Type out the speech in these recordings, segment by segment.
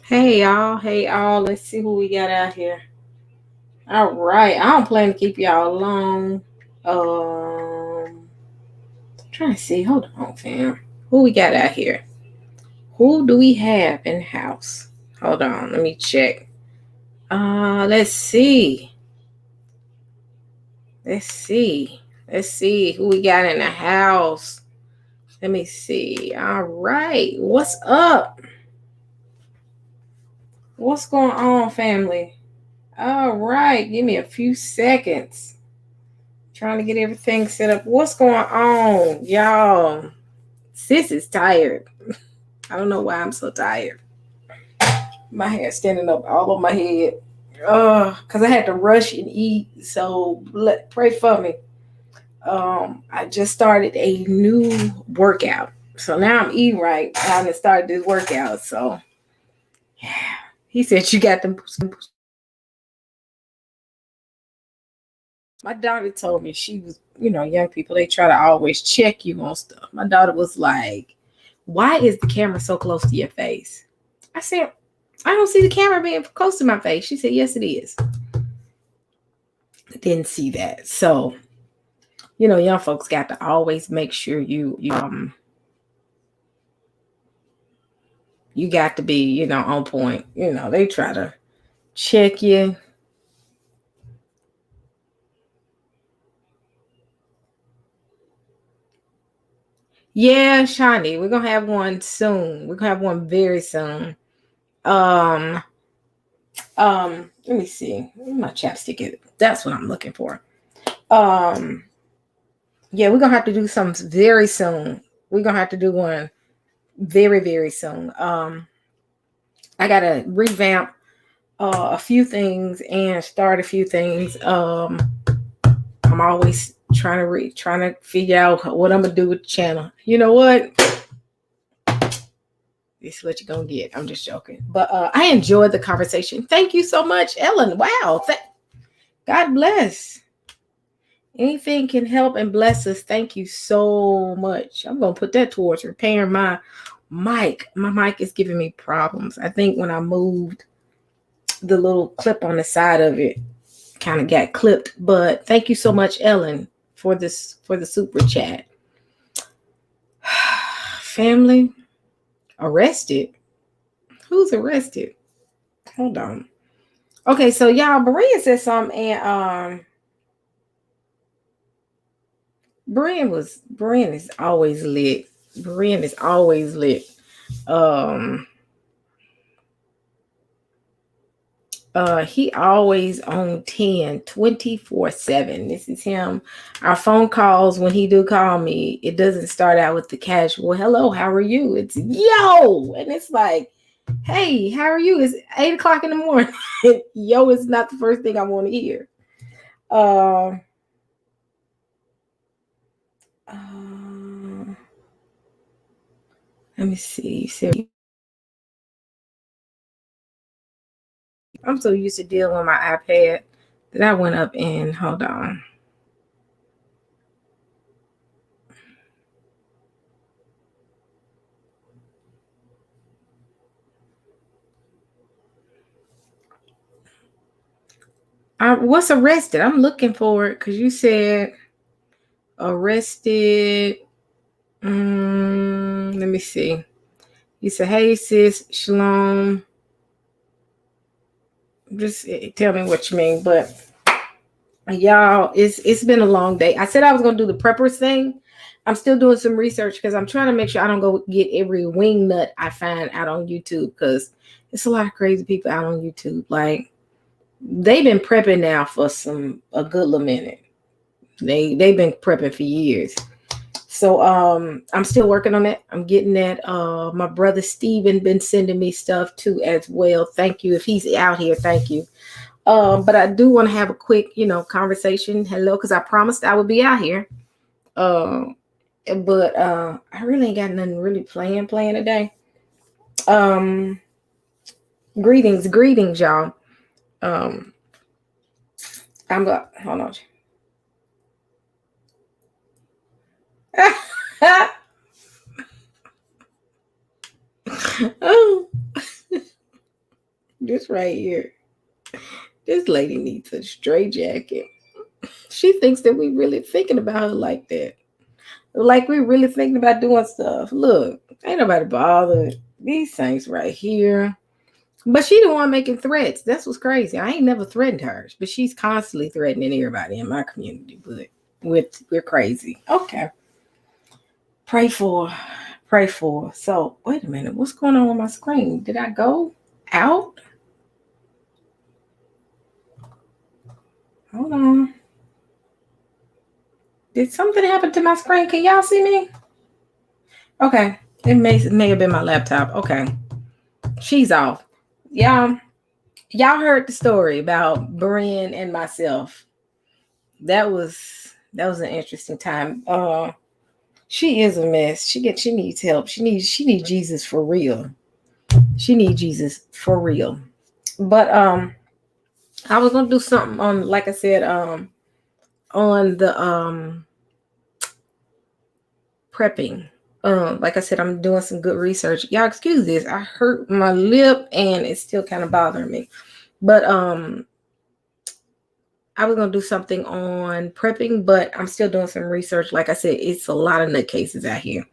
Hey y'all, let's see who we got out here. All right, I don't plan to keep y'all long. Trying to see, hold on, fam. Who we got out here? Who do we have in the house? Hold on, let me check. Let's see. Let's see. Let's see who we got in the house. Let me see. All right, what's up? What's going on, family? All right, give me a few seconds. Trying to get everything set up. What's going on, y'all? Sis is tired. I don't know why I'm so tired. My hair standing up all over my head. Cause I had to rush and eat. So pray for me. I just started a new workout. So now I'm eating right. I haven't started this workout. So yeah. He said you got them. My daughter told me she was, young people, they try to always check you on stuff. My daughter was like, why is the camera so close to your face? I said, I don't see the camera being close to my face. She said, yes, it is. I didn't see that. So, young folks got to always make sure you got to be, on point. They try to check you. Yeah, Shani, we're gonna have one soon. We're gonna have one very soon. Um, let me see. Where my chapstick is. That's what I'm looking for. Um, yeah, we're gonna have to do something very soon. We're gonna have to do one very, very soon. I gotta revamp a few things and start a few things. I'm always trying to figure out what I'm gonna do with the channel. You know what? This is what you're gonna get. I'm just joking, but I enjoyed the conversation. Thank you so much, Ellen. Wow, God bless. Anything can help and bless us. Thank you so much. I'm gonna put that towards repairing my mic. My mic is giving me problems. I think when I moved the little clip on the side of it kind of got clipped. But thank you so much, Ellen, for the super chat. Family arrested. Who's arrested? Hold on. Okay, so y'all, Maria said something, and Brian is always lit. Brian is always lit. Um, he always on 10, 24/7. This is him. Our phone calls, when he do call me, it doesn't start out with the casual hello, how are you? It's yo, and it's like, hey, how are you? It's 8 o'clock in the morning. Yo is not the first thing I want to hear. uh, uh let me see. I'm so used to dealing with my iPad that I went up and hold on. What's arrested? I'm looking for it because you said arrested. Let me see. You said, hey, sis, shalom. Just tell me what you mean. But y'all, it's been a long day. I said I was going to do the preppers thing. I'm still doing some research because I'm trying to make sure I don't go get every wing nut I find out on YouTube, because it's a lot of crazy people out on YouTube. Like, they've been prepping now for a good little minute. They've been prepping for years. So I'm still working on that. I'm getting that. My brother Steven been sending me stuff too as well. Thank you. If he's out here, thank you. But I do want to have a quick, conversation. Hello, because I promised I would be out here. But I really ain't got nothing really playing today. Um, greetings, y'all. Um, I'm going. Hold on. Oh. This right here. This lady needs a straight jacket. She thinks that we really thinking about her like that. Like we really thinking about doing stuff. Look, ain't nobody bothered. These things right here. But she the one making threats. That's what's crazy. I ain't never threatened her, but she's constantly threatening everybody in my community. But we're crazy. Okay. Pray for. Pray for. So wait a minute. What's going on with my screen? Did I go out? Hold on. Did something happen to my screen? Can y'all see me? Okay. It may have been my laptop. Okay. She's off. Y'all heard the story about Brian and myself. That was an interesting time. She is a mess. She needs help. She needs Jesus for real. She needs Jesus for real. But I was gonna do something on, like I said, on the prepping. Like I said, I'm doing some good research. Y'all excuse this. I hurt my lip and it's still kind of bothering me. But I was gonna do something on prepping, but I'm still doing some research. Like I said, it's a lot of nutcases out here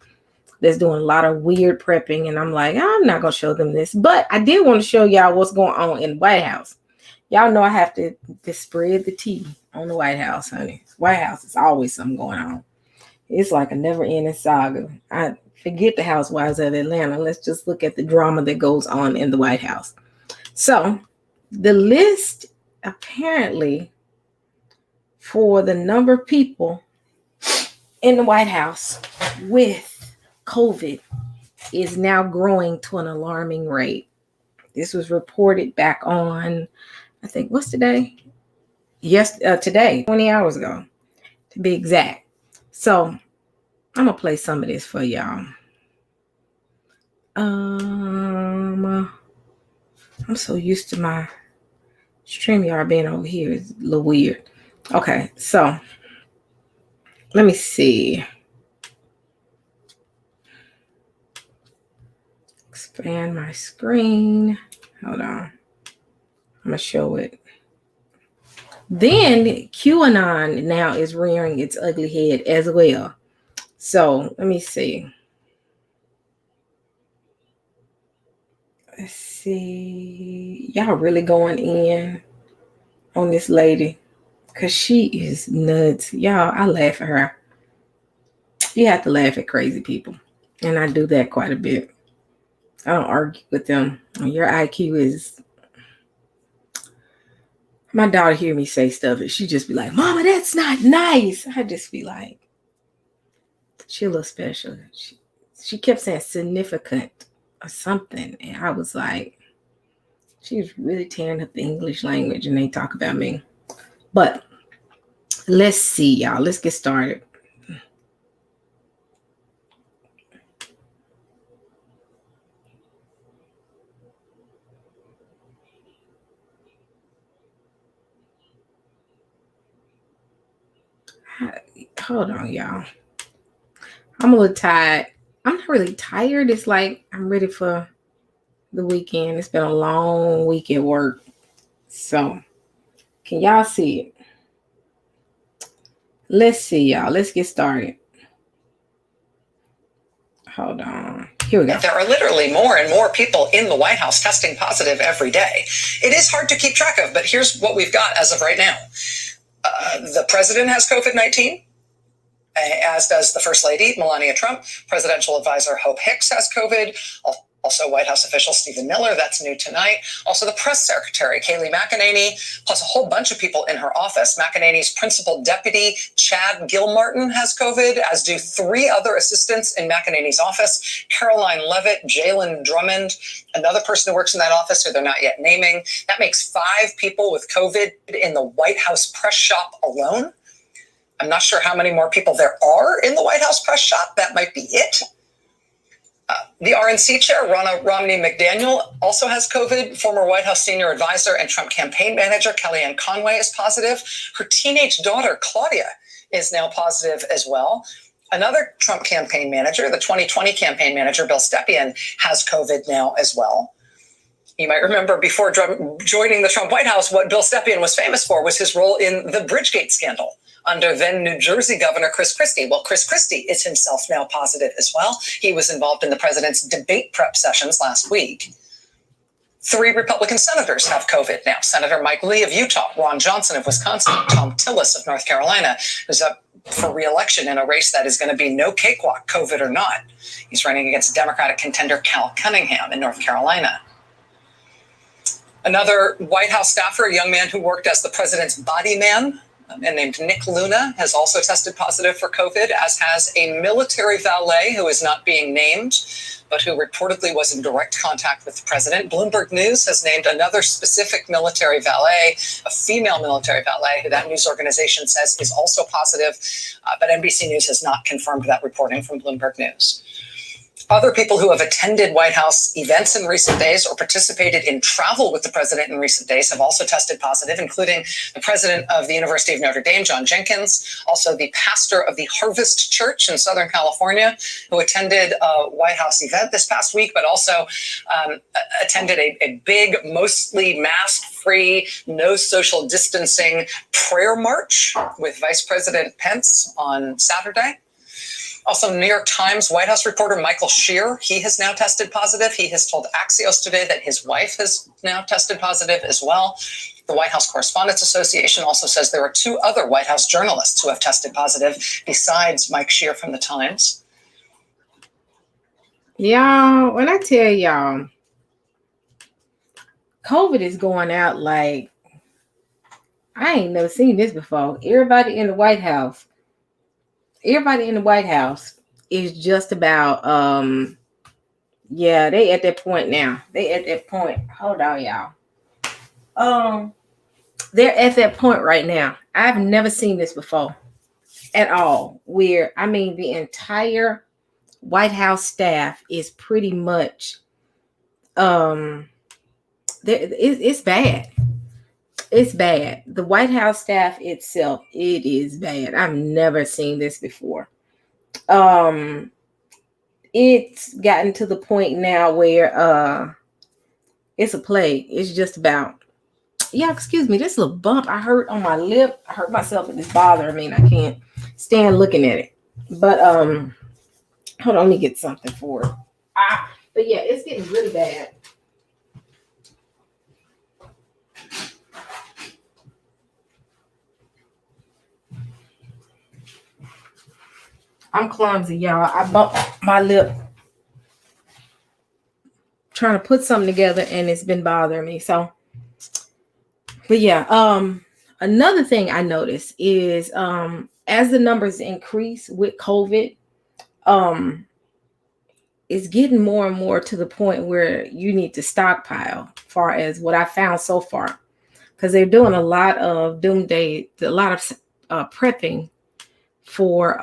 that's doing a lot of weird prepping, and I'm like, I'm not gonna show them this. But I did want to show y'all what's going on in the White House. Y'all know I have to spread the tea on the White House, honey. White House is always something going on. It's like a never-ending saga. I forget the Housewives of Atlanta. Let's just look at the drama that goes on in the White House. So the list apparently for the number of people in the White House with COVID is now growing to an alarming rate. This was reported back on, I think, what's today? Yes, today, 20 hours ago, to be exact. So I'm gonna play some of this for y'all. I'm so used to my StreamYard being over here. It's a little weird. Okay, so let me see. Expand my screen. Hold on. I'm gonna show it. Then QAnon now is rearing its ugly head as well. So let me see. Let's see. Y'all really going in on this lady because she is nuts. Y'all, I laugh at her. You have to laugh at crazy people. And I do that quite a bit. I don't argue with them. Your IQ is... My daughter hear me say stuff and she just be like, Mama, that's not nice. I just be like, she a little special. She kept saying significant or something. And I was like, she's really tearing up the English language and they talk about me. But let's see, y'all. Let's get started. Hold on, y'all. I'm a little tired. I'm not really tired. It's like I'm ready for the weekend. It's been a long week at work. So, can y'all see it? Let's see, y'all. Let's get started. Hold on. Here we go. There are literally more and more people in the White House testing positive every day. It is hard to keep track of, but here's what we've got as of right now. The president has COVID-19, as does the First Lady, Melania Trump. Presidential advisor Hope Hicks has COVID. Also, White House official Stephen Miller, that's new tonight. Also, the press secretary, Kayleigh McEnany, plus a whole bunch of people in her office. McEnany's principal deputy, Chad Gilmartin, has COVID, as do 3 other assistants in McEnany's office. Caroline Levitt, Jalen Drummond, another person who works in that office who they're not yet naming. That makes 5 people with COVID in the White House press shop alone. I'm not sure how many more people there are in the White House press shop. That might be it. The RNC chair, Ronna Romney McDaniel, also has COVID. Former White House senior advisor and Trump campaign manager Kellyanne Conway is positive. Her teenage daughter, Claudia, is now positive as well. Another Trump campaign manager, the 2020 campaign manager, Bill Stepien, has COVID now as well. You might remember before joining the Trump White House, what Bill Stepien was famous for was his role in the Bridgegate scandal under then New Jersey Governor Chris Christie. Well, Chris Christie is himself now positive as well. He was involved in the president's debate prep sessions last week. 3 Republican senators have COVID now. Senator Mike Lee of Utah, Ron Johnson of Wisconsin, Tom Tillis of North Carolina, who's up for re-election in a race that is going to be no cakewalk, COVID or not. He's running against Democratic contender Cal Cunningham in North Carolina. Another White House staffer, a young man who worked as the president's body man, and named Nick Luna, has also tested positive for COVID, as has a military valet who is not being named, but who reportedly was in direct contact with the president. Bloomberg News has named another specific military valet, a female military valet, who that news organization says is also positive, but NBC News has not confirmed that reporting from Bloomberg News. Other people who have attended White House events in recent days or participated in travel with the president in recent days have also tested positive, including the president of the University of Notre Dame, John Jenkins, also the pastor of the Harvest Church in Southern California, who attended a White House event this past week, but also attended a big, mostly mask-free, no social distancing prayer march with Vice President Pence on Saturday. Also, New York Times White House reporter Michael Shear, he has now tested positive. He has told Axios today that his wife has now tested positive as well. The White House Correspondents Association also says there are 2 other White House journalists who have tested positive besides Mike Shear from the Times. Y'all, when I tell y'all, COVID is going out like I ain't never seen this before. Everybody in the White House is just about they at that point now. They at that point. Hold on, y'all. They're at that point right now. I've never seen this before at all. Where the entire White House staff is pretty much it's bad. It's bad. The White House staff itself, it is bad. I've never seen this before. It's gotten to the point now where it's a plague. It's just about, excuse me, this little bump I hurt on my lip. I hurt myself and it's bothering me and I can't stand looking at it. But hold on, let me get something for it. But yeah, it's getting really bad. I'm clumsy, y'all. I bumped my lip trying to put something together and it's been bothering me. So, but yeah, another thing I noticed is as the numbers increase with COVID, it's getting more and more to the point where you need to stockpile, far as what I found so far. Because they're doing a lot of doomsday, a lot of prepping for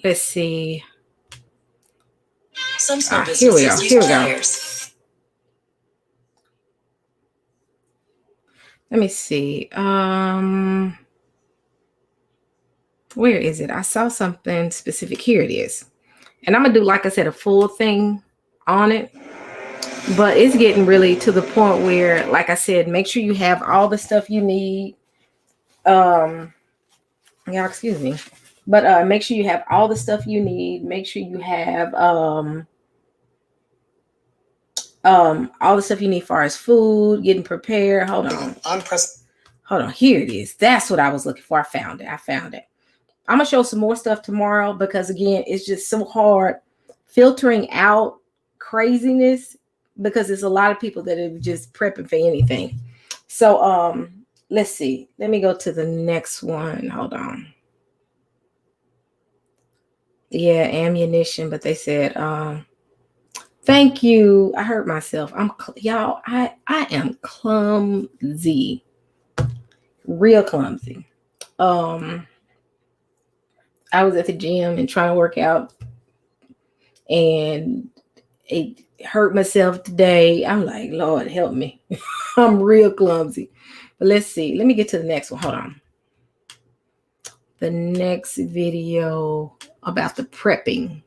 let's see. Some small Here we go. businesses use Here we go. carriers. Let me see. Where is it? I saw something specific. Here it is. And I'm gonna do, like I said, a full thing on it. But it's getting really to the point where, like I said, make sure you have all the stuff you need. Excuse me. But make sure you have all the stuff you need. Make sure you have all the stuff you need as far as food, getting prepared. Hold on. Hold on. Here it is. That's what I was looking for. I found it. I'm gonna show some more stuff tomorrow because again, it's just so hard filtering out craziness because there's a lot of people that are just prepping for anything. So let's see. Let me go to the next one. Hold on. Yeah, ammunition, but they said thank you. I hurt myself. Y'all, I am clumsy. Real clumsy. I was at the gym and trying to work out and it hurt myself today. I'm like, Lord, help me. I'm real clumsy. But let's see. Let me get to the next one. Hold on. The next video about the prepping.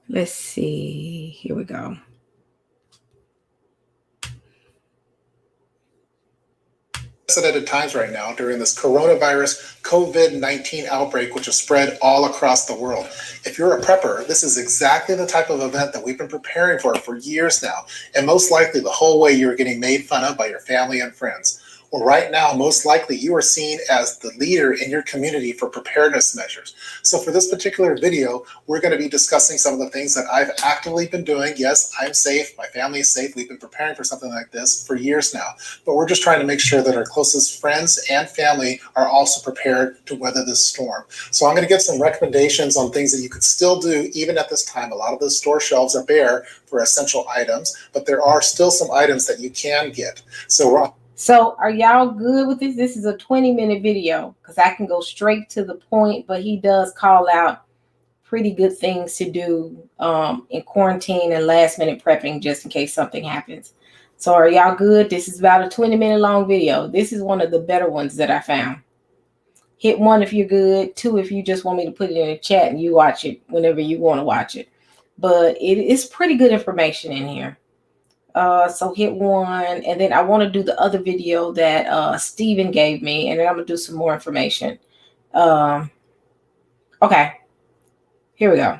Let's see. Here we go. Unprecedented times right now during this coronavirus COVID-19 outbreak, which has spread all across the world. If you're a prepper, this is exactly the type of event that we've been preparing for years now. And most likely the whole way you're getting made fun of by your family and friends. Well, right now, most likely you are seen as the leader in your community for preparedness measures. So for this particular video, we're going to be discussing some of the things that I've actively been doing. Yes, I'm safe. My family is safe. We've been preparing for something like this for years now. But we're just trying to make sure that our closest friends and family are also prepared to weather this storm. So I'm going to give some recommendations on things that you could still do even at this time. A lot of the store shelves are bare for essential items, but there are still some items that you can get. So are y'all good with this? This is a 20-minute video because I can go straight to the point, but he does call out pretty good things to do in quarantine and last minute prepping just in case something happens. So are y'all good? This is about a 20-minute long video. This is one of the better ones that I found. Hit 1 if you're good, 2 if you just want me to put it in the chat and you watch it whenever you want to watch it. But it is pretty good information in here. So hit 1, and then I want to do the other video that Steven gave me, and then I'm gonna do some more information. Okay, here we go.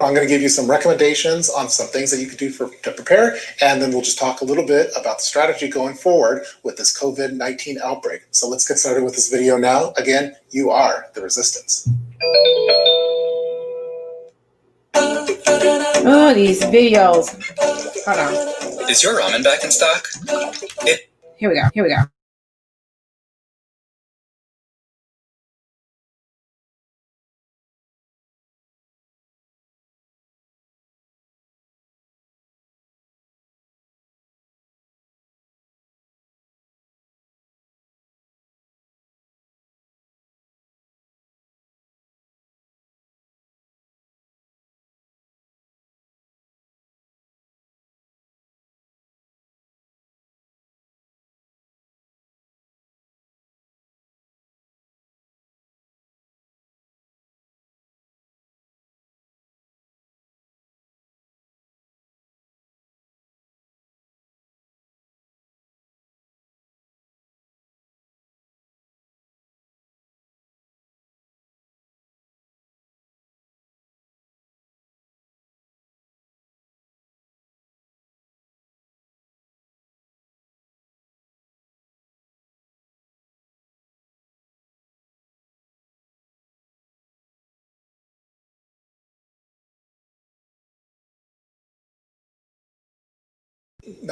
I'm going to give you some recommendations on some things that you can do to prepare, and then we'll just talk a little bit about the strategy going forward with this COVID-19 outbreak. So let's get started with this video now. Again, you are the resistance. Oh, these videos. Hold on. Is your ramen back in stock? Here we go. Here we go.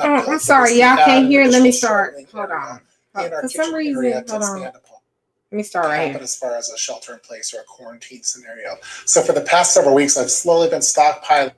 I'm sorry, y'all can't hear. Let me start. Hold on. For some reason, hold on. Let me start right here. As far as a shelter in place or a quarantine scenario. So for the past several weeks, I've slowly been stockpiling.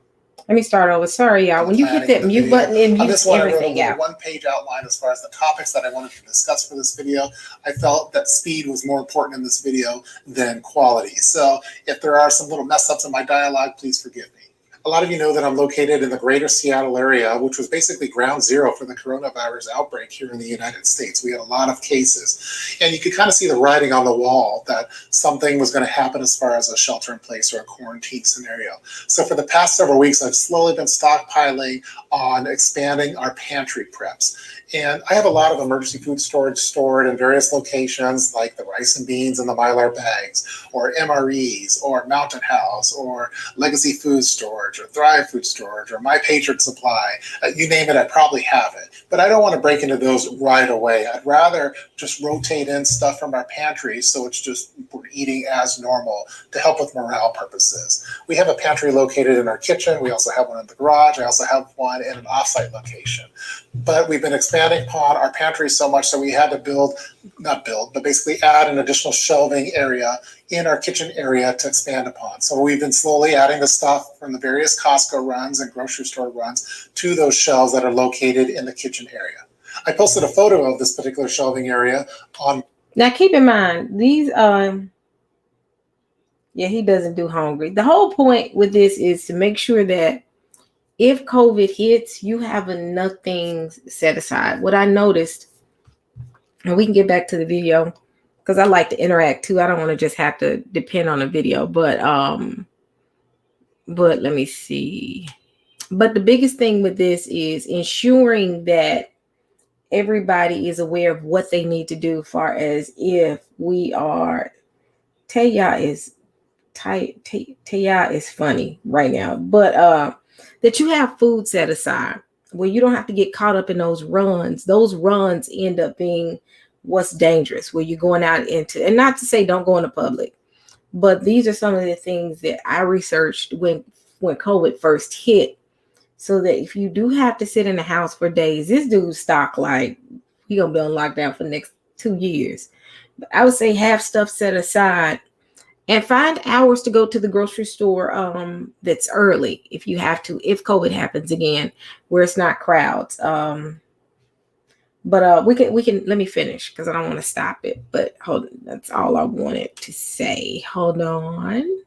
Let me start over. Sorry, y'all. When you hit that mute button, it mutes everything out. One-page outline as far as the topics that I wanted to discuss for this video. I felt that speed was more important in this video than quality. So if there are some little mess-ups in my dialogue, please forgive me. A lot of you know that I'm located in the greater Seattle area, which was basically ground zero for the coronavirus outbreak here in the United States. We had a lot of cases, and you could kind of see the writing on the wall that something was going to happen as far as a shelter in place or a quarantine scenario. So for the past several weeks, I've slowly been stockpiling on expanding our pantry preps. And I have a lot of emergency food storage stored in various locations like the rice and beans and the Mylar bags, or MREs, or Mountain House, or Legacy Food Storage, or Thrive Food Storage, or My Patriot Supply. You name it, I probably have it. But I don't want to break into those right away. I'd rather just rotate in stuff from our pantry so it's just we're eating as normal to help with morale purposes. We have a pantry located in our kitchen. We also have one in the garage. I also have one in an offsite location. But we've been expanding upon our pantry so much that we had to basically add an additional shelving area in our kitchen area to expand upon. So we've been slowly adding the stuff from the various Costco runs and grocery store runs to those shelves that are located in the kitchen area. I posted a photo of this particular shelving area on. Now keep in mind, these yeah, he doesn't do hungry. The whole point with this is to make sure that if COVID hits, you have enough things set aside. What I noticed, and we can get back to the video because I like to interact too. I don't want to just have to depend on a video, but But let me see. But the biggest thing with this is ensuring that everybody is aware of what they need to do, as far as if we are. Taya is Taya is funny right now, but that you have food set aside where you don't have to get caught up in those runs. Those runs end up being what's dangerous, where you're going out into, and not to say don't go into public, but these are some of the things that I researched when COVID first hit, so that if you do have to sit in the house for days, this dude's stock like he gonna be on lockdown for the next 2 years. But I would say have stuff set aside and find hours to go to the grocery store that's early if you have to, if COVID happens again, where it's not crowds. But we can let me finish because I don't want to stop it. But hold on, that's all I wanted to say. Hold on.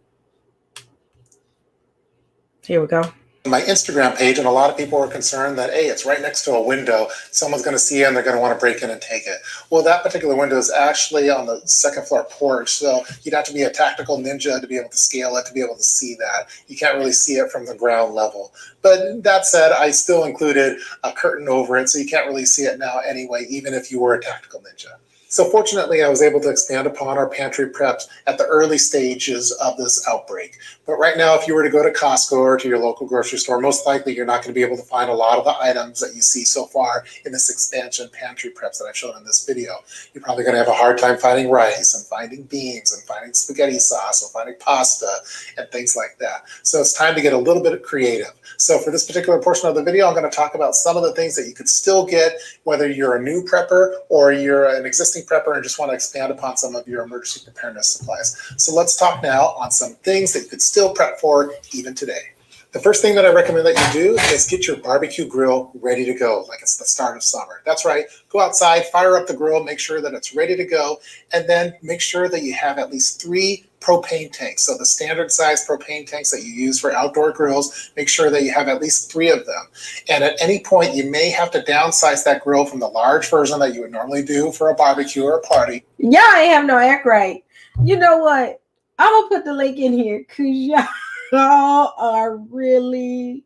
Here we go. My Instagram page, and a lot of people are concerned that, hey, it's right next to a window. Someone's going to see it and they're going to want to break in and take it. Well, that particular window is actually on the second floor porch, so you'd have to be a tactical ninja to be able to scale it, to be able to see that. You can't really see it from the ground level. But that said, I still included a curtain over it, so you can't really see it now anyway, even if you were a tactical ninja. So fortunately, I was able to expand upon our pantry preps at the early stages of this outbreak. But right now, if you were to go to Costco or to your local grocery store, most likely you're not going to be able to find a lot of the items that you see so far in this expansion pantry preps that I've shown in this video. You're probably going to have a hard time finding rice and finding beans and finding spaghetti sauce and finding pasta and things like that. So it's time to get a little bit creative. So for this particular portion of the video, I'm going to talk about some of the things that you could still get, whether you're a new prepper or you're an existing prepper and just want to expand upon some of your emergency preparedness supplies. So let's talk now on some things that you could still prep for even today. The first thing that I recommend that you do is get your barbecue grill ready to go, like it's the start of summer. That's right. Go outside, fire up the grill, make sure that it's ready to go, and then make sure that you have at least 3 propane tanks. So the standard size propane tanks that you use for outdoor grills, make sure that you have at least 3 of them. And at any point, you may have to downsize that grill from the large version that you would normally do for a barbecue or a party. Y'all ain't have no act right. You know what? I'm gonna put the link in here because y'all are really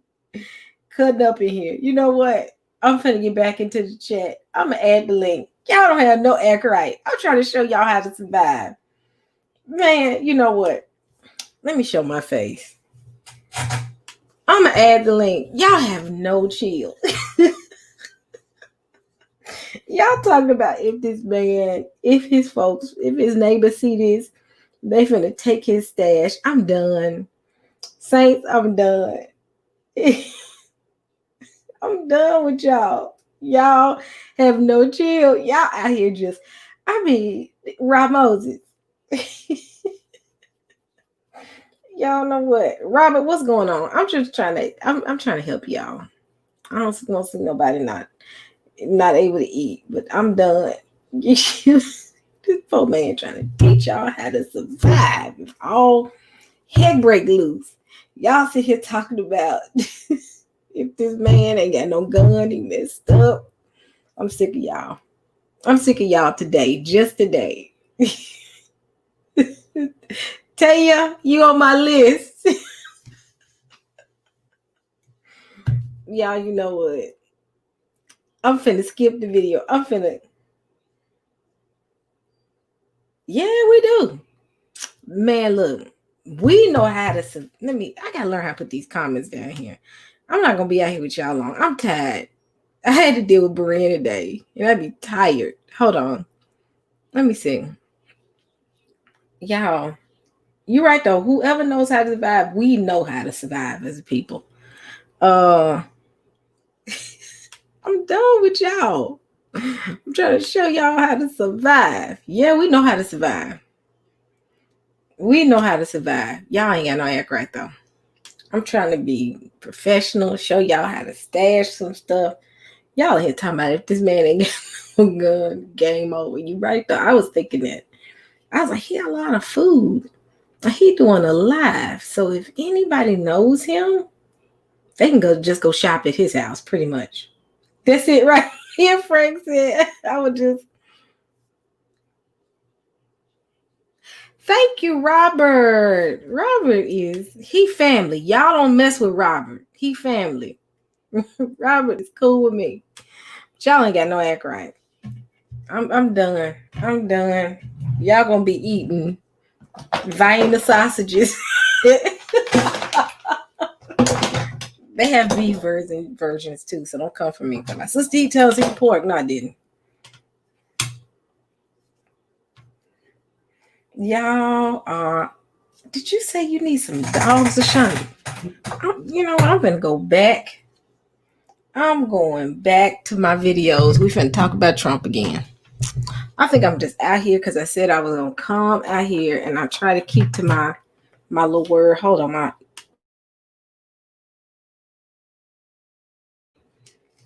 cutting up in here. You know what? I'm finna get back into the chat. I'm gonna add the link. Y'all don't have no act right. I'm trying to show y'all how to survive. Man, you know what? Let me show my face. I'm gonna add the link. Y'all have no chill. Y'all talking about if this man, if his folks, if his neighbors see this, they finna take his stash. I'm done. Saints, I'm done. I'm done with y'all. Y'all have no chill. Y'all out here just, Rob Moses. Y'all know what? Robert, what's going on? I'm just trying to help y'all. I don't want to see nobody not able to eat, but I'm done. This poor man trying to teach y'all how to survive if all heck break loose. Y'all sit here talking about if this man ain't got no gun, he messed up. I'm sick of y'all. I'm sick of y'all today, just today. Taya, you on my list. Y'all, you know what? I'm finna skip the video. Yeah, we do. Man, look, we know how to. I gotta learn how to put these comments down here. I'm not gonna be out here with y'all long. I'm tired. I had to deal with Brian today, and I'd be tired. Hold on. Let me see. Y'all, you're right though. Whoever knows how to survive, we know how to survive as a people. I'm done with y'all. I'm trying to show y'all how to survive. Yeah, we know how to survive. We know how to survive. Y'all ain't got no act right though. I'm trying to be professional, show y'all how to stash some stuff. Y'all here talking about if this man ain't got no gun, game over. You right though. I was thinking that. I was like, he got a lot of food. He doing a live. So if anybody knows him, they can go shop at his house pretty much. That's it right here, Frank said. I would just Thank you, Robert. He family. Y'all don't mess with Robert. He family. Robert is cool with me. Y'all ain't got no act right. I'm done. I'm done. Y'all gonna be eating Vienna sausages. They have beef versions too, so don't come for me. But my sister he tells eat pork. No, I didn't. Y'all, did you say you need some dogs or something? You know what? I'm gonna go back. I'm going back to my videos. We finna talk about Trump again. I think I'm just out here because I said I was gonna come out here and I try to keep to my little word. Hold on,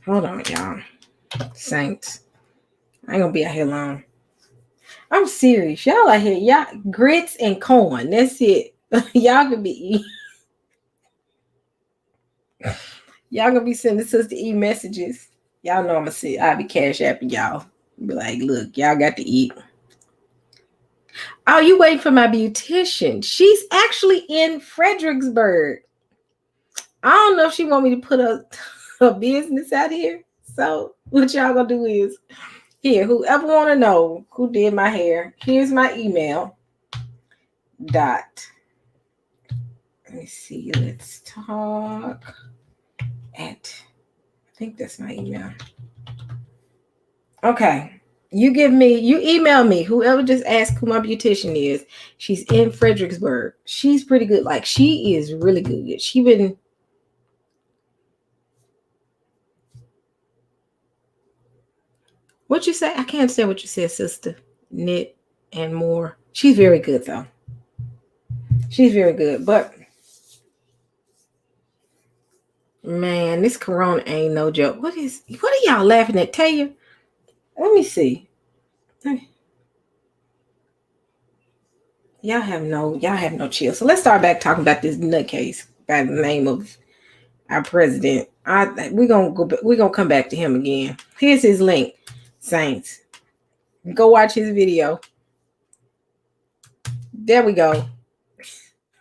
y'all. Saints. I ain't gonna be out here long. I'm serious. Y'all out here, y'all grits and corn. That's it. Y'all gonna be eating. Y'all gonna be sending Sister E messages. Y'all know I'll be cash apping y'all. Be like, look, y'all got to eat. Oh, you waiting for my beautician. She's actually in Fredericksburg. I don't know if she want me to put a business out here. So what y'all gonna do is, here, whoever want to know who did my hair, here's my email. Let me see. Let's talk at, I think that's my email. Okay. You email me, whoever just asked who my beautician is. She's in Fredericksburg. She's pretty good. Like, she is really good. What you say? I can't understand what you said, sister. Knit and more. She's very good, though. She's very good. But, man, this corona ain't no joke. What are y'all laughing at? Tell you. Let me see. Y'all have no chill. So let's start back talking about this nutcase by the name of our president. We're gonna come back to him again. Here's his link, Saints. Go watch his video. There we go.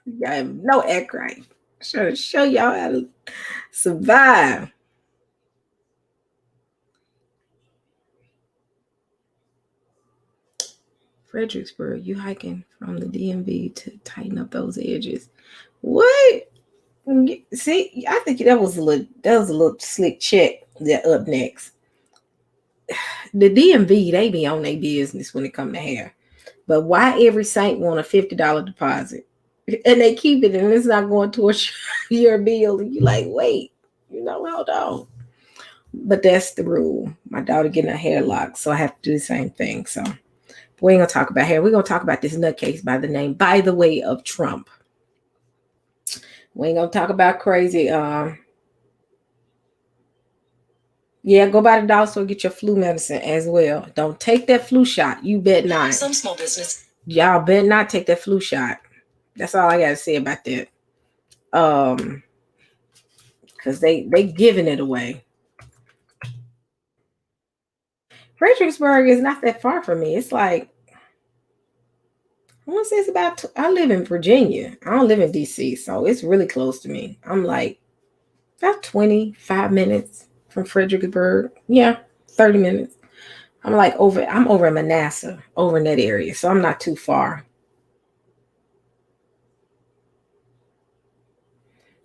Y'all have no act right. I'm trying to show y'all how to survive. Fredericksburg, you hiking from the DMV to tighten up those edges. What? See, I think that was a little slick check. That up next. The DMV, they be on their business when it come to hair. But why every saint want a $50 deposit? And they keep it and it's not going towards your bill. And you're like, wait, hold on. But that's the rule. My daughter getting her hair locked, so I have to do the same thing. So we ain't gonna talk about hair. We're gonna talk about this nutcase by the way of Trump. We ain't gonna talk about crazy. Yeah, go by the dollar store, get your flu medicine as well. Don't take that flu shot. You bet not. Some small business. Y'all bet not take that flu shot. That's all I gotta say about that. Because they giving it away. Fredericksburg is not that far from me. It's like, I want to say it's about, I live in Virginia. I don't live in DC, so it's really close to me. I'm like about 25 minutes from Fredericksburg. Yeah, 30 minutes. I'm over in Manassas, over in that area, so I'm not too far.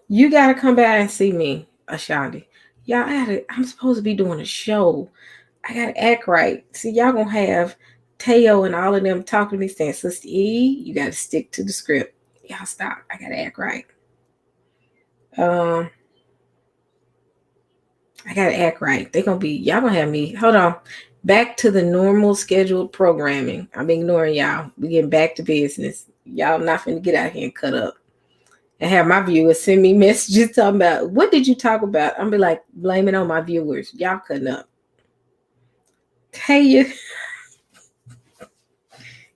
You got to come back and see me, Ashandi. Y'all, I'm supposed to be doing a show. I got to act right. See, y'all going to have Teo and all of them talking to me saying, Sister E, you got to stick to the script. Y'all stop. I got to act right. I got to act right. Y'all going to have me. Hold on. Back to the normal scheduled programming. I'm ignoring y'all. We getting back to business. Y'all not finna get out here and cut up. And have my viewers send me messages talking about, what did you talk about? I'm be like, blame it on my viewers. Y'all cutting up. Tell you.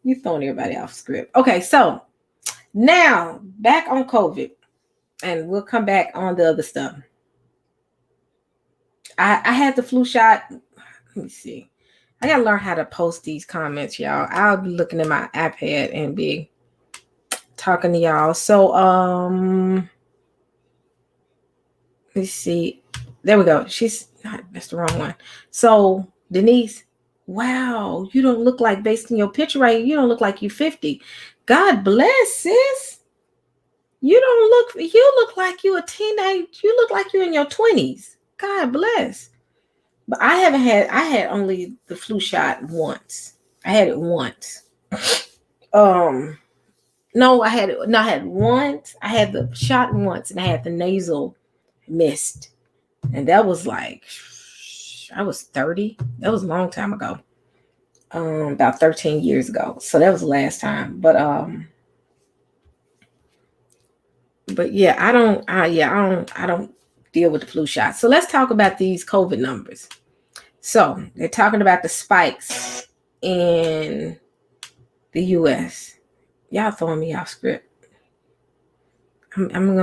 You throwing everybody off script. Okay, so now back on COVID. And we'll come back on the other stuff. I had the flu shot. Let me see. I gotta learn how to post these comments, y'all. I'll be looking at my iPad and be talking to y'all. So let's see. There we go. That's the wrong one. So Denise, wow, you don't look like, based on your picture right, you don't look like you 50. God bless, sis. You look like you a teenage. You look like you're in your 20s. God bless. But I had only the flu shot once. I had it once. No, I had once. I had the shot once, and I had the nasal mist. And that was like, I was 30. That was a long time ago. About 13 years ago. So that was the last time. But yeah, I don't deal with the flu shot. So let's talk about these COVID numbers. So they're talking about the spikes in the US. Y'all throwing me off script. I'm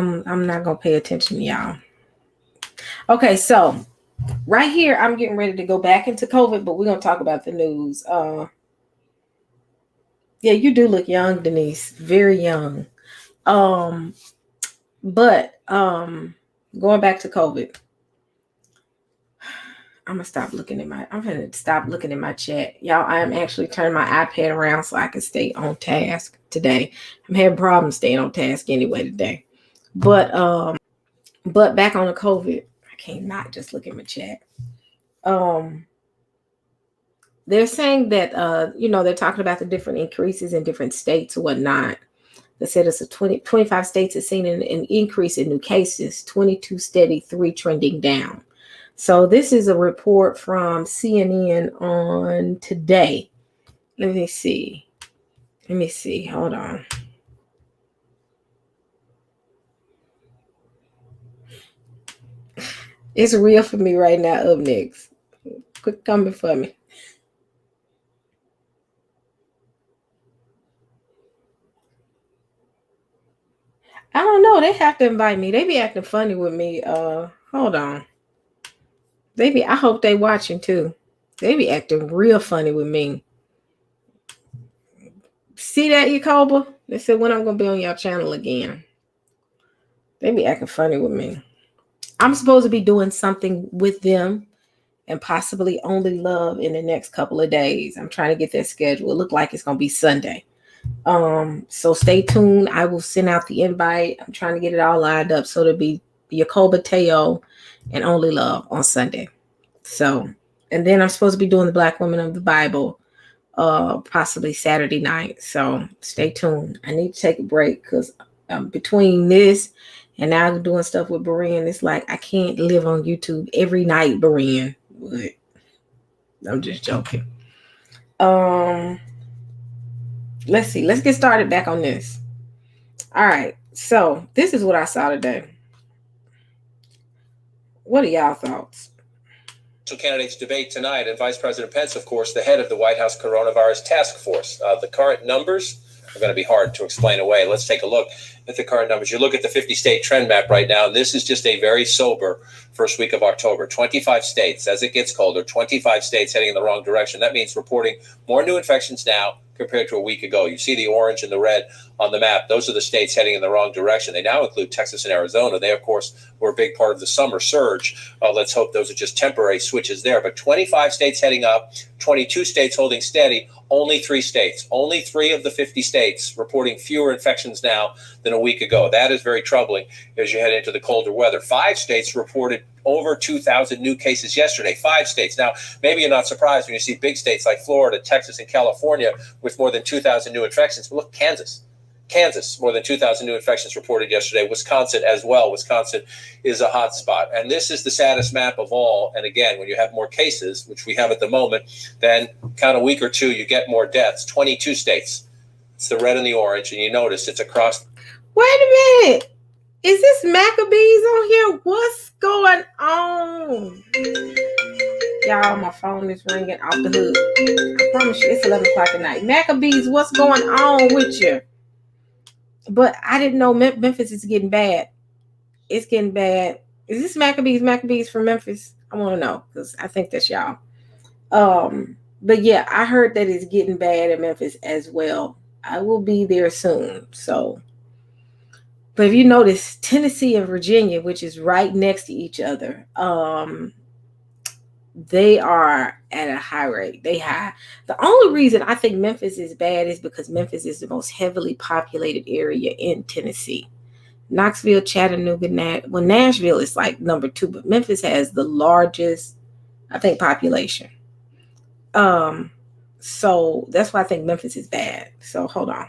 not gonna pay attention to y'all. Okay, so right here, I'm getting ready to go back into COVID, but we're gonna talk about the news. Yeah, you do look young, Denise. Very young. But going back to COVID, I'm gonna stop looking at my chat. Y'all, I am actually turning my iPad around so I can stay on task today. I'm having problems staying on task anyway today. But back on the COVID, I can't not just look at my chat. They're saying that they're talking about the different increases in different states or whatnot. They said it's 25 states have seen an increase in new cases, 22 steady, 3 trending down. So this is a report from CNN on today. Let me see. Hold on. It's real for me right now. Up next. Quit coming for me. I don't know. They have to invite me. They be acting funny with me. Hold on. I hope they watching too. They be acting real funny with me. See that, Yacoba? They said when I'm gonna be on your channel again. They be acting funny with me. I'm supposed to be doing something with them and possibly Only Love in the next couple of days. I'm trying to get that schedule. It look like it's gonna be Sunday. So stay tuned. I will send out the invite. I'm trying to get it all lined up so it'll be Yacoba, Teo, and Only Love on Sunday. So, and then I'm supposed to be doing the Black Women of the Bible possibly Saturday night. So stay tuned. I need to take a break because between this and now doing stuff with Berean, it's like I can't live on YouTube every night, Berean. But I'm just joking. Let's see. Let's get started back on this. All right. So this is what I saw today. What are y'all thoughts? Candidates debate tonight, and Vice President Pence, of course, the head of the White House Coronavirus Task Force. The current numbers are going to be hard to explain away. Let's take a look at the current numbers. You look at the 50-state trend map right now, and this is just a very sober first week of October. 25 states, as it gets colder, 25 states heading in the wrong direction. That means reporting more new infections now compared to a week ago. You see the orange and the red on the map. Those are the states heading in the wrong direction. They now include Texas and Arizona. They, of course, were a big part of the summer surge. Let's hope those are just temporary switches there. But 25 states heading up, 22 states holding steady, only 3 states. Only 3 of the 50 states reporting fewer infections now than a week ago. That is very troubling as you head into the colder weather. 5 states reported over 2,000 new cases yesterday. 5 states. Now, maybe you're not surprised when you see big states like Florida, Texas, and California with more than 2,000 new infections. But look, Kansas, more than 2,000 new infections reported yesterday. Wisconsin as well. Wisconsin is a hot spot. And this is the saddest map of all. And again, when you have more cases, which we have at the moment, then count a week or two, you get more deaths. 22 states. It's the red and the orange. And you notice it's across. Wait a minute. Is this Maccabees on here? What's going on? Y'all, my phone is ringing off the hook. I promise you, it's 11 o'clock at night. Maccabees, what's going on with you? But I didn't know Memphis is getting bad. It's getting bad. Is this Maccabees from Memphis? I want to know because I think that's y'all. But yeah, I heard that it's getting bad in Memphis as well. I will be there soon. So But if you notice, Tennessee and Virginia, which is right next to each other, they are at a high rate. They high. The only reason I think Memphis is bad is because Memphis is the most heavily populated area in Tennessee. Knoxville, Chattanooga, Nashville is like number 2, but Memphis has the largest, I think, population. So that's why I think Memphis is bad. So hold on.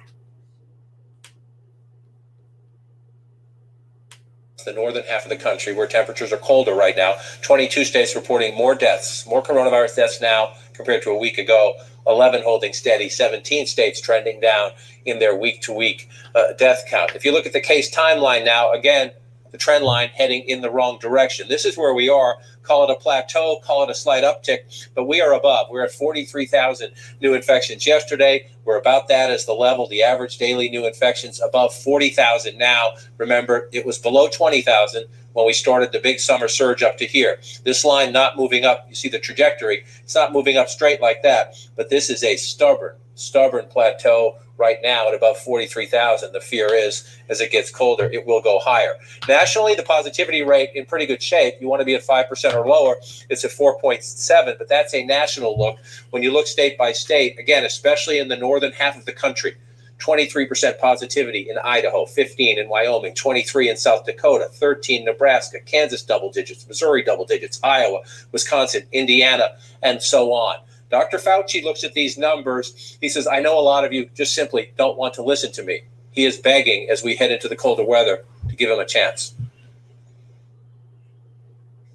The northern half of the country where temperatures are colder right now. 22 states reporting more deaths, more coronavirus deaths now compared to a week ago. 11 holding steady, 17 states trending down in their week-to-week death count. If you look at the case timeline now, again, the trend line heading in the wrong direction. This is where we are. Call it a plateau, call it a slight uptick, but we are above. We're at 43,000 new infections yesterday. We're about that as the level. The average daily new infections above 40,000 now. Remember, it was below 20,000 when we started the big summer surge up to here. This line not moving up. You see the trajectory. It's not moving up straight like that, but this is a stubborn plateau right now at above 43,000. The fear is, as it gets colder, it will go higher. Nationally, the positivity rate in pretty good shape. You want to be at 5% or lower. It's at 4.7, but that's a national look. When you look state by state, again, especially in the northern half of the country, 23% positivity in Idaho, 15 in Wyoming, 23 in South Dakota, 13 Nebraska, Kansas double digits, Missouri double digits, Iowa, Wisconsin, Indiana, and so on. Dr. Fauci looks at these numbers. He says, I know a lot of you just simply don't want to listen to me. He is begging as we head into the colder weather to give him a chance.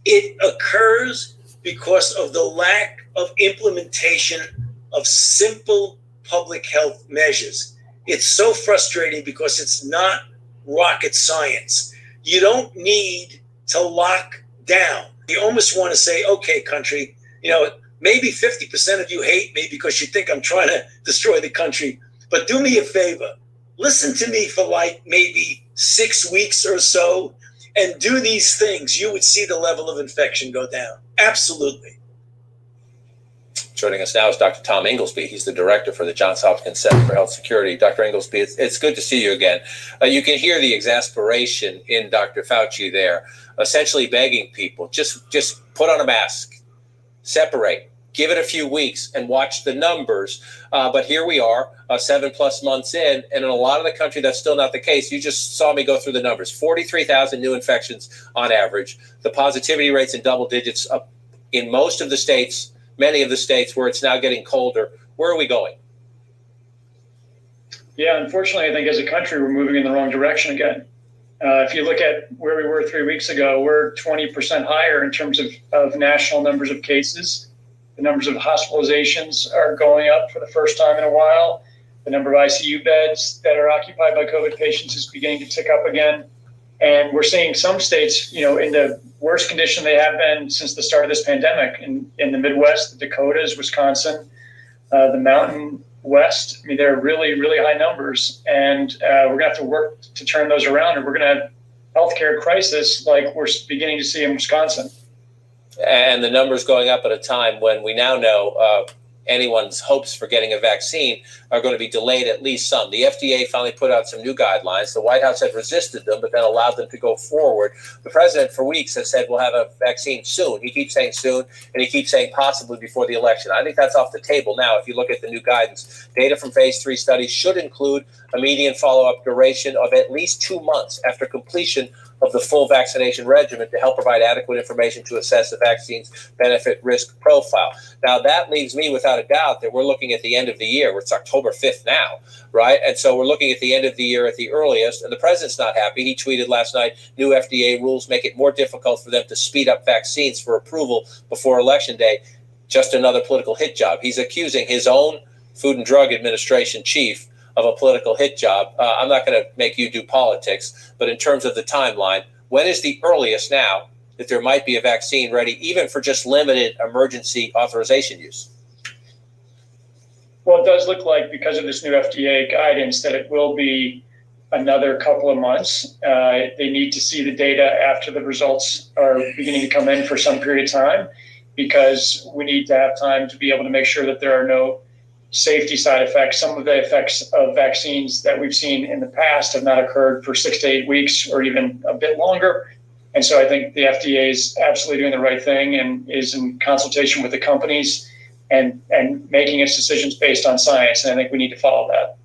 It occurs because of the lack of implementation of simple public health measures. It's so frustrating because it's not rocket science. You don't need to lock down. You almost want to say, okay, country, maybe 50% of you hate me because you think I'm trying to destroy the country. But do me a favor. Listen to me for like maybe 6 weeks or so and do these things. You would see the level of infection go down. Absolutely. Joining us now is Dr. Tom Inglesby. He's the director for the Johns Hopkins Center for Health Security. Dr. Inglesby, it's good to see you again. You can hear the exasperation in Dr. Fauci there, essentially begging people, just put on a mask, separate. Give it a few weeks and watch the numbers. But here we are, 7+ months in, and in a lot of the country, that's still not the case. You just saw me go through the numbers. 43,000 new infections on average. The positivity rates in double digits up in most of the states, many of the states where it's now getting colder. Where are we going? Yeah, unfortunately, I think as a country, we're moving in the wrong direction again. If you look at where we were 3 weeks ago, we're 20% higher in terms of national numbers of cases. The numbers of hospitalizations are going up for the first time in a while. The number of ICU beds that are occupied by COVID patients is beginning to tick up again. And we're seeing some states, in the worst condition they have been since the start of this pandemic. In the Midwest, the Dakotas, Wisconsin, the Mountain West. I mean, they're really, really high numbers. And we're going to have to work to turn those around, or we're going to have a healthcare crisis like we're beginning to see in Wisconsin. And the numbers going up at a time when we now know anyone's hopes for getting a vaccine are going to be delayed, at least some. The FDA finally put out some new guidelines. The White House had resisted them, but then allowed them to go forward. The president for weeks has said we'll have a vaccine soon. He keeps saying soon, and he keeps saying possibly before the election. I think that's off the table now if you look at the new guidance. Data from phase 3 studies should include a median follow-up duration of at least 2 months after completion of the full vaccination regimen to help provide adequate information to assess the vaccine's benefit-risk profile. Now, that leaves me without a doubt that we're looking at the end of the year. It's October 5th now, right? And so we're looking at the end of the year at the earliest, and the president's not happy. He tweeted last night, new FDA rules make it more difficult for them to speed up vaccines for approval before Election Day. Just another political hit job. He's accusing his own Food and Drug Administration chief of a political hit job. I'm not going to make you do politics, but in terms of the timeline, when is the earliest now that there might be a vaccine ready, even for just limited emergency authorization use? Well, it does look like, because of this new FDA guidance, that it will be another couple of months. They need to see the data after the results are beginning to come in for some period of time, because we need to have time to be able to make sure that there are no safety side effects. Some of the effects of vaccines that we've seen in the past have not occurred for 6 to 8 weeks or even a bit longer. And so I think the FDA is absolutely doing the right thing and is in consultation with the companies and making its decisions based on science. And I think we need to follow that.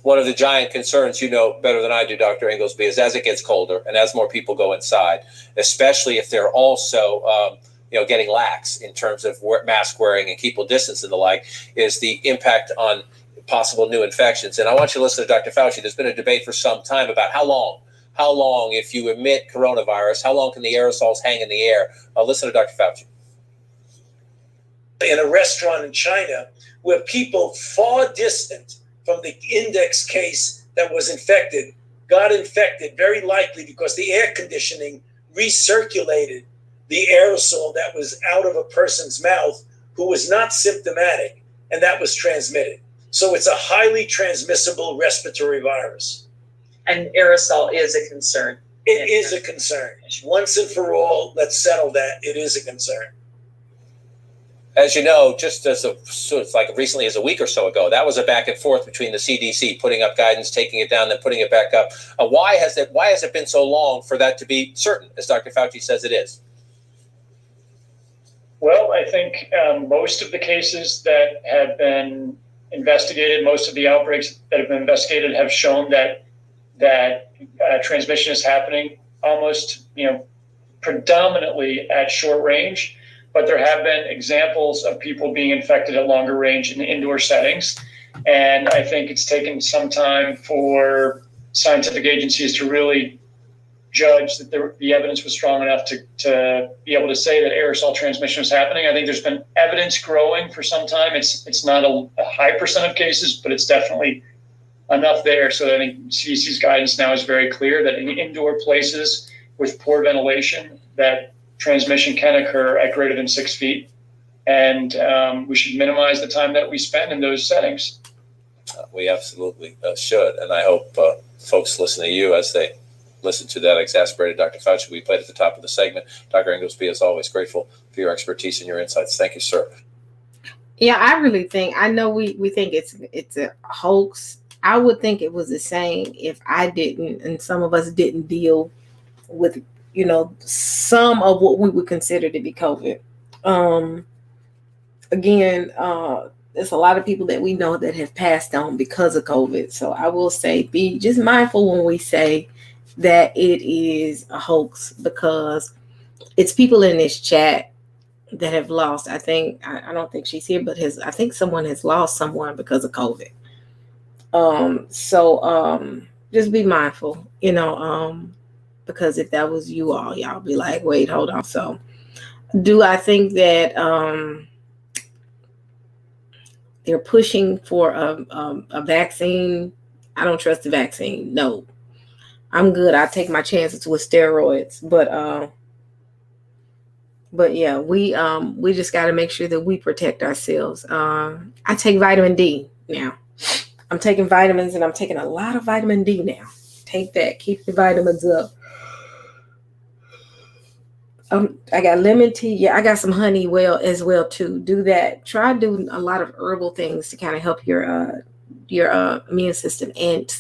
One of the giant concerns, you know better than I do, Dr. Inglesby, is as it gets colder and as more people go inside, especially if they're also getting lax in terms of mask wearing and keep distance and the like, is the impact on possible new infections. And I want you to listen to Dr. Fauci. There's been a debate for some time about how long, if you emit coronavirus, how long can the aerosols hang in the air? Listen to Dr. Fauci. In a restaurant in China where people far distant from the index case that was infected got infected, very likely because the air conditioning recirculated the aerosol that was out of a person's mouth who was not symptomatic, and that was transmitted. So it's a highly transmissible respiratory virus. And aerosol is a concern. It is a concern. Once and for all, let's settle that. It is a concern. As you know, just like recently as a week or so ago, that was a back and forth between the CDC putting up guidance, taking it down, then putting it back up. Why has it been so long for that to be certain, as Dr. Fauci says it is? Well, I think most of the cases that have been investigated, most of the outbreaks that have been investigated have shown that transmission is happening almost, predominantly at short range. But there have been examples of people being infected at longer range in indoor settings. And I think it's taken some time for scientific agencies to really judge that the evidence was strong enough to be able to say that aerosol transmission is happening. I think there's been evidence growing for some time. It's not a high percent of cases, but it's definitely enough there. So I think CDC's guidance now is very clear that in indoor places with poor ventilation, that transmission can occur at greater than 6 feet. And we should minimize the time that we spend in those settings. We absolutely should. And I hope folks listen to you as they listen to that exasperated Dr. Fauci we played at the top of the segment. Dr. Inglesby, as always, grateful for your expertise and your insights. Thank you, sir. Yeah, I really think, I know we think it's a hoax. I would think it was the same if I didn't, and some of us didn't deal with, some of what we would consider to be COVID. Again, there's a lot of people that we know that have passed on because of COVID. So I will say, be just mindful when we say that it is a hoax, because it's people in this chat that have lost. I don't think she's here, but I think someone has lost someone because of COVID. So just be mindful, because if that was you all, y'all be like, wait, hold on. So do I think that they're pushing for a vaccine? I don't trust the vaccine. No, I'm good. I take my chances with steroids, but yeah, we just got to make sure that we protect ourselves. I take vitamin D now. I'm taking vitamins, and I'm taking a lot of vitamin D now. Take that. Keep the vitamins up. I got lemon tea. Yeah, I got some honey as well too. Do that. Try doing a lot of herbal things to kind of help your immune system. And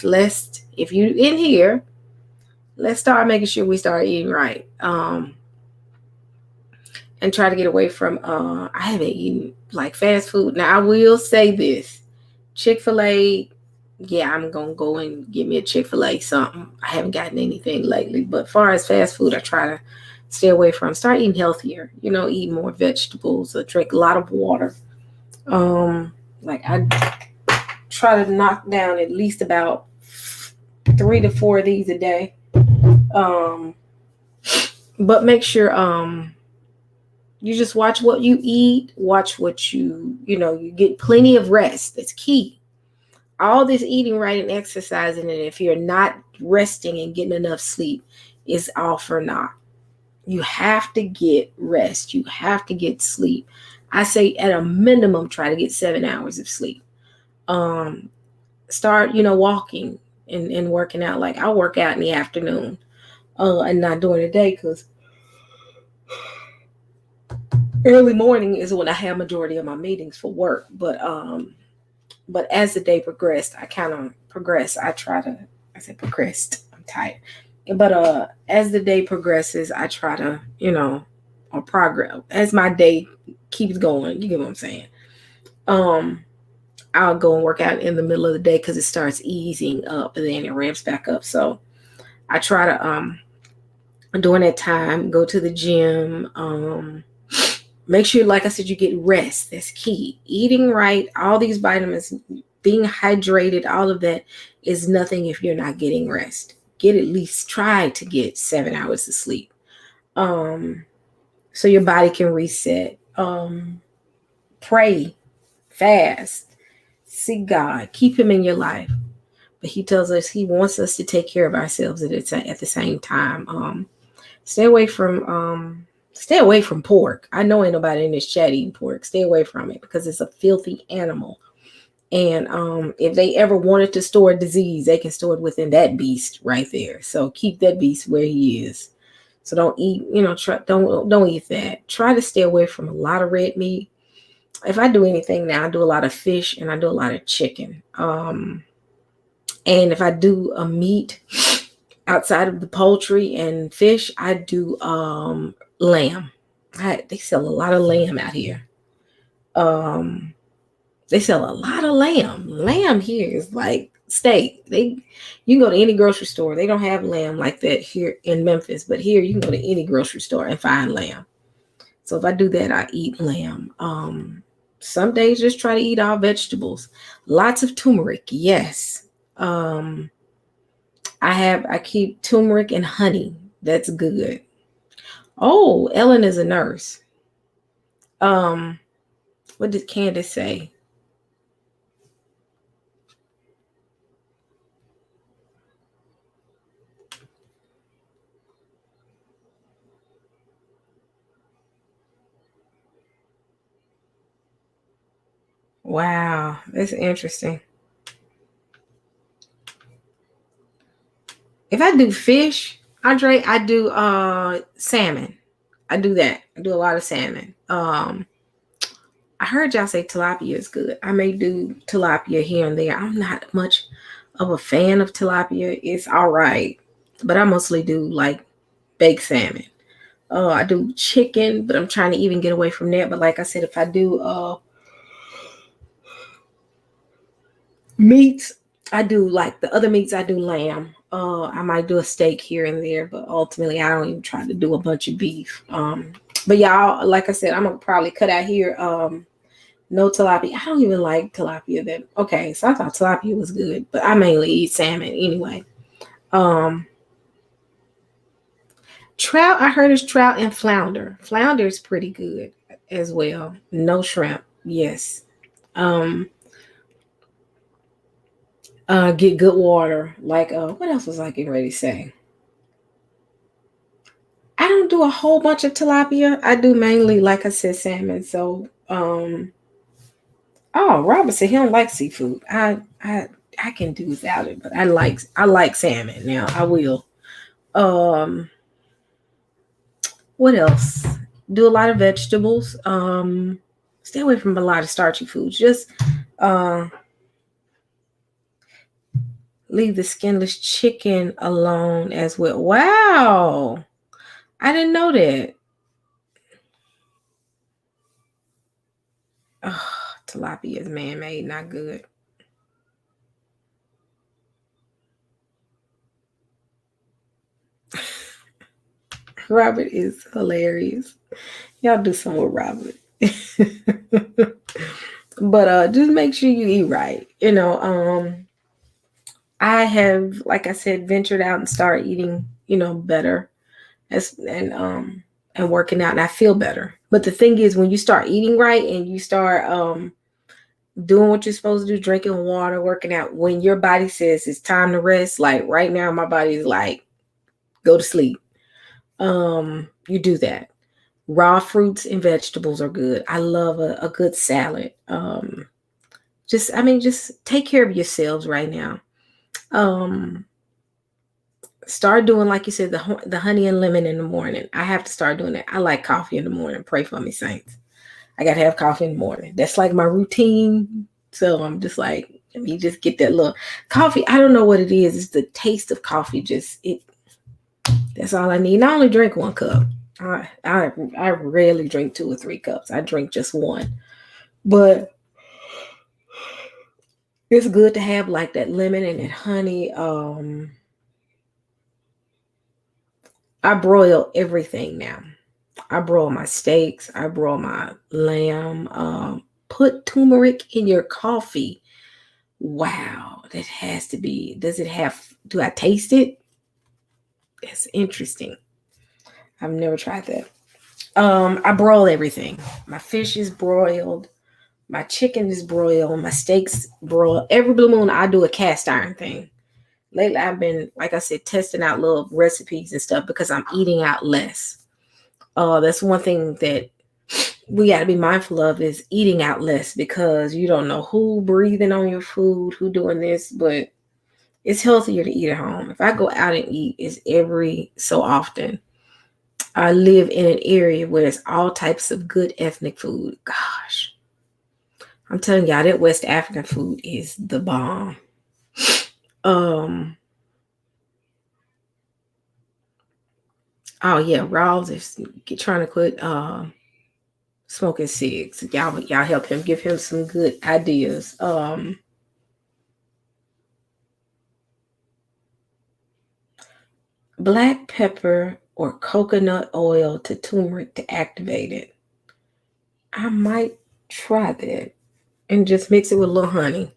if you in here, let's start making sure we start eating right. And try to get away from. I haven't eaten like fast food. Now I will say this. Chick-fil-A, yeah, I'm going to go and get me a Chick-fil-A something. I haven't gotten anything lately. But as far as fast food, I try to stay away from. Start eating healthier. Eat more vegetables or drink a lot of water. I try to knock down at least about 3 to 4 of these a day. But make sure you just watch what you eat, watch what you get plenty of rest. That's key. All this eating right and exercising, and if you're not resting and getting enough sleep, is all for naught. You have to get rest. You have to get sleep. I say at a minimum, try to get 7 hours of sleep. Start, walking and working out. Like I work out in the afternoon and not during the day, because early morning is when I have majority of my meetings for work. But But as the day progressed, I kind of progressed. I said progressed. I'm tired. But as the day progresses, I try to, or progress as my day keeps going. You get what I'm saying? I'll go and work out in the middle of the day because it starts easing up and then it ramps back up. So I try to during that time go to the gym. Make sure, like I said, you get rest. That's key. Eating right, all these vitamins, being hydrated, all of that is nothing if you're not getting rest. Get at least try to get 7 hours of sleep. So your body can reset. Pray, fast, seek God, keep him in your life. But he tells us he wants us to take care of ourselves at the same time. Stay away from pork. I know ain't nobody in this chat eating pork. Stay away from it because it's a filthy animal. And if they ever wanted to store a disease, they can store it within that beast right there. So keep that beast where he is. So don't eat, don't eat that. Try to stay away from a lot of red meat. If I do anything now, I do a lot of fish and I do a lot of chicken. And if I do a meat outside of the poultry and fish, I do lamb. They sell a lot of lamb out here. They sell a lot of lamb. Lamb here is like steak. You can go to any grocery store. They don't have lamb like that here in Memphis, but here you can go to any grocery store and find lamb. So if I do that, I eat lamb. Some days just try to eat all vegetables. Lots of turmeric, yes. I keep turmeric and honey. That's good. Oh, Ellen is a nurse. What did Candace say? Wow, that's interesting. If I do fish, Andre, I do salmon. I do that. I do a lot of salmon. I heard y'all say tilapia is good. I may do tilapia here and there. I'm not much of a fan of tilapia. It's all right, but I mostly do like baked salmon. I do chicken, but I'm trying to even get away from that. But like I said, if I do meats, I do like the other meats. I do lamb. I might do a steak here and there, but ultimately I don't even try to do a bunch of beef. But y'all, like I said, I'm gonna probably cut out here. No tilapia. I don't even like tilapia. Okay, so I thought tilapia was good, but I mainly eat salmon anyway. Trout, I heard is trout and flounder. Flounder is pretty good as well. No shrimp. Yes. Get good water. Like, what else was I getting ready to say? I don't do a whole bunch of tilapia. I do mainly, like I said, salmon. So, Robert said he don't like seafood. I can do without it, but I like salmon. Now I will. What else? Do a lot of vegetables. Stay away from a lot of starchy foods. Just leave the skinless chicken alone as well. Wow. I didn't know that. Oh, tilapia is man-made, not good. Robert is hilarious. Y'all do some with Robert. But just make sure you eat right. I have, like I said, ventured out and started eating, better and working out, and I feel better. But the thing is, when you start eating right and you start doing what you're supposed to do, drinking water, working out, when your body says it's time to rest, like right now, my body is like, go to sleep. You do that. Raw fruits and vegetables are good. I love a good salad. Just take care of yourselves right now. Start doing, like you said, the honey and lemon in the morning. I have to start doing that. I like coffee in the morning. Pray for me, saints. I got to have coffee in the morning. That's like my routine. So I'm just like, let me just get that little coffee. I don't know what it is. It's the taste of coffee. That's all I need. And I only drink 1 cup. I rarely drink 2 or 3 cups. I drink just 1. But it's good to have like that lemon and that honey. I broil everything now. I broil my steaks. I broil my lamb. Put turmeric in your coffee. Wow, that has to be. Do I taste it? It's interesting. I've never tried that. I broil everything. My fish is broiled. My chicken is broiled. My steaks broiled. Every blue moon, I do a cast iron thing. Lately, I've been, like I said, testing out little recipes and stuff because I'm eating out less. That's one thing that we got to be mindful of is eating out less because you don't know who breathing on your food, who doing this, but it's healthier to eat at home. If I go out and eat, it's every so often. I live in an area where there's all types of good ethnic food. Gosh, I'm telling y'all that West African food is the bomb. Oh yeah, Rawls is trying to quit smoking cigs. Y'all help him, give him some good ideas. Black pepper or coconut oil to turmeric to activate it. I might try that and just mix it with a little honey.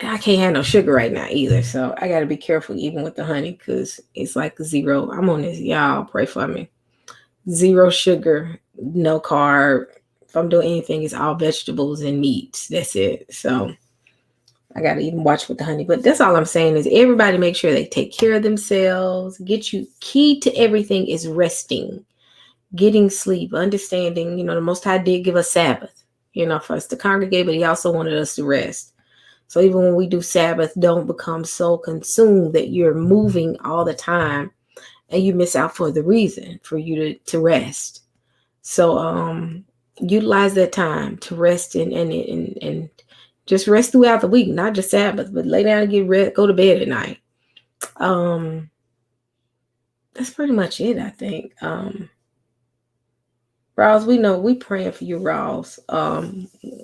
I can't have no sugar right now either, so I got to be careful even with the honey because it's like 0. I'm on this, y'all. Pray for me. 0 sugar, no carb. If I'm doing anything, it's all vegetables and meats. That's it. So I got to even watch with the honey. But that's all I'm saying is everybody make sure they take care of themselves. Key to everything is resting, getting sleep, understanding. The Most High did give us Sabbath, for us to congregate, but He also wanted us to rest. So even when we do Sabbath, don't become so consumed that you're moving all the time and you miss out for the reason for you to rest. So utilize that time to rest and just rest throughout the week, not just Sabbath, but lay down and get rest, go to bed at night. That's pretty much it, I think. Rawls, we know we praying for you, Rawls.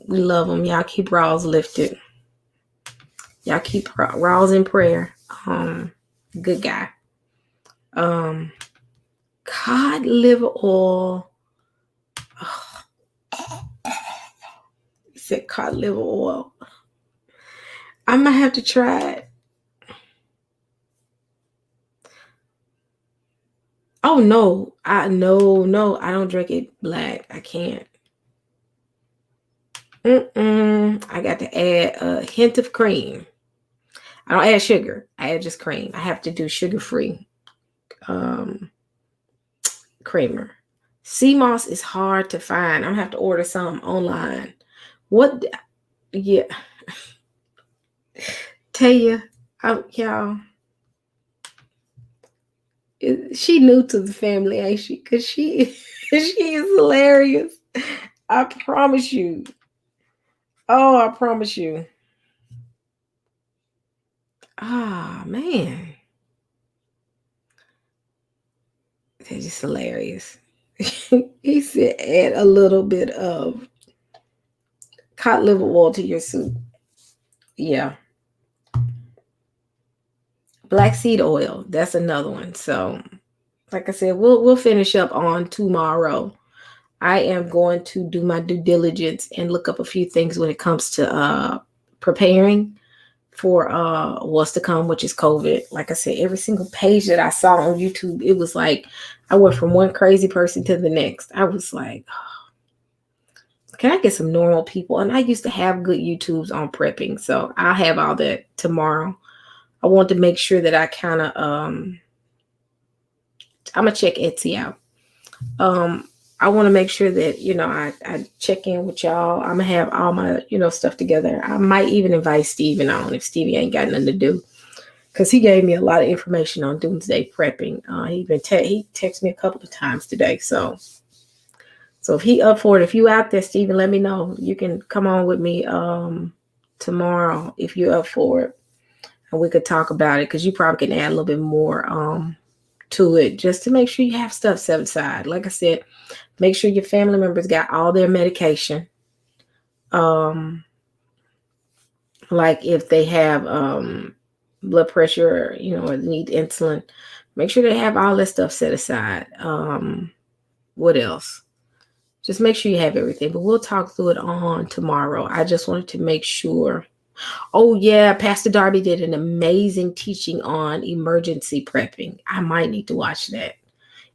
We love them. Y'all keep Rawls lifted. Y'all keep Rawls in prayer. Good guy. Cod liver oil. He said cod liver oil. I might have to try it. Oh no, I don't drink it black. I can't. I got to add a hint of cream. I don't add sugar. I add just cream. I have to do sugar-free creamer. Sea moss is hard to find. I'm gonna have to order some online. What? Yeah. Tell you, y'all. She new to the family, ain't she? Because she is hilarious. I promise you. Oh, I promise you. Ah, man. They're just hilarious. He said add a little bit of cod liver oil to your soup. Yeah. Black seed oil. That's another one. So, like I said, we'll finish up on tomorrow. I am going to do my due diligence and look up a few things when it comes to preparing for what's to come, which is COVID. Like I said, every single page that I saw on YouTube, it was like I went from one crazy person to the next. I was like, oh, can I get some normal people? And I used to have good YouTubes on prepping, so I'll have all that tomorrow. I want to make sure that I kind of I'm gonna check Etsy out. I want to make sure that I check in with y'all. I'm gonna have all my stuff together. I might even invite Steven on if Stevie ain't got nothing to do, because he gave me a lot of information on doomsday prepping. He texted me a couple of times today. So if he up for it, if you out there, Steven, let me know. You can come on with me tomorrow if you're up for it, and we could talk about it, because you probably can add a little bit more to it, just to make sure you have stuff set aside. Like I said, make sure your family members got all their medication. Like if they have blood pressure, or need insulin, make sure they have all that stuff set aside. What else? Just make sure you have everything. But we'll talk through it on tomorrow. I just wanted to make sure. Oh yeah, Pastor Darby did an amazing teaching on emergency prepping. I might need to watch that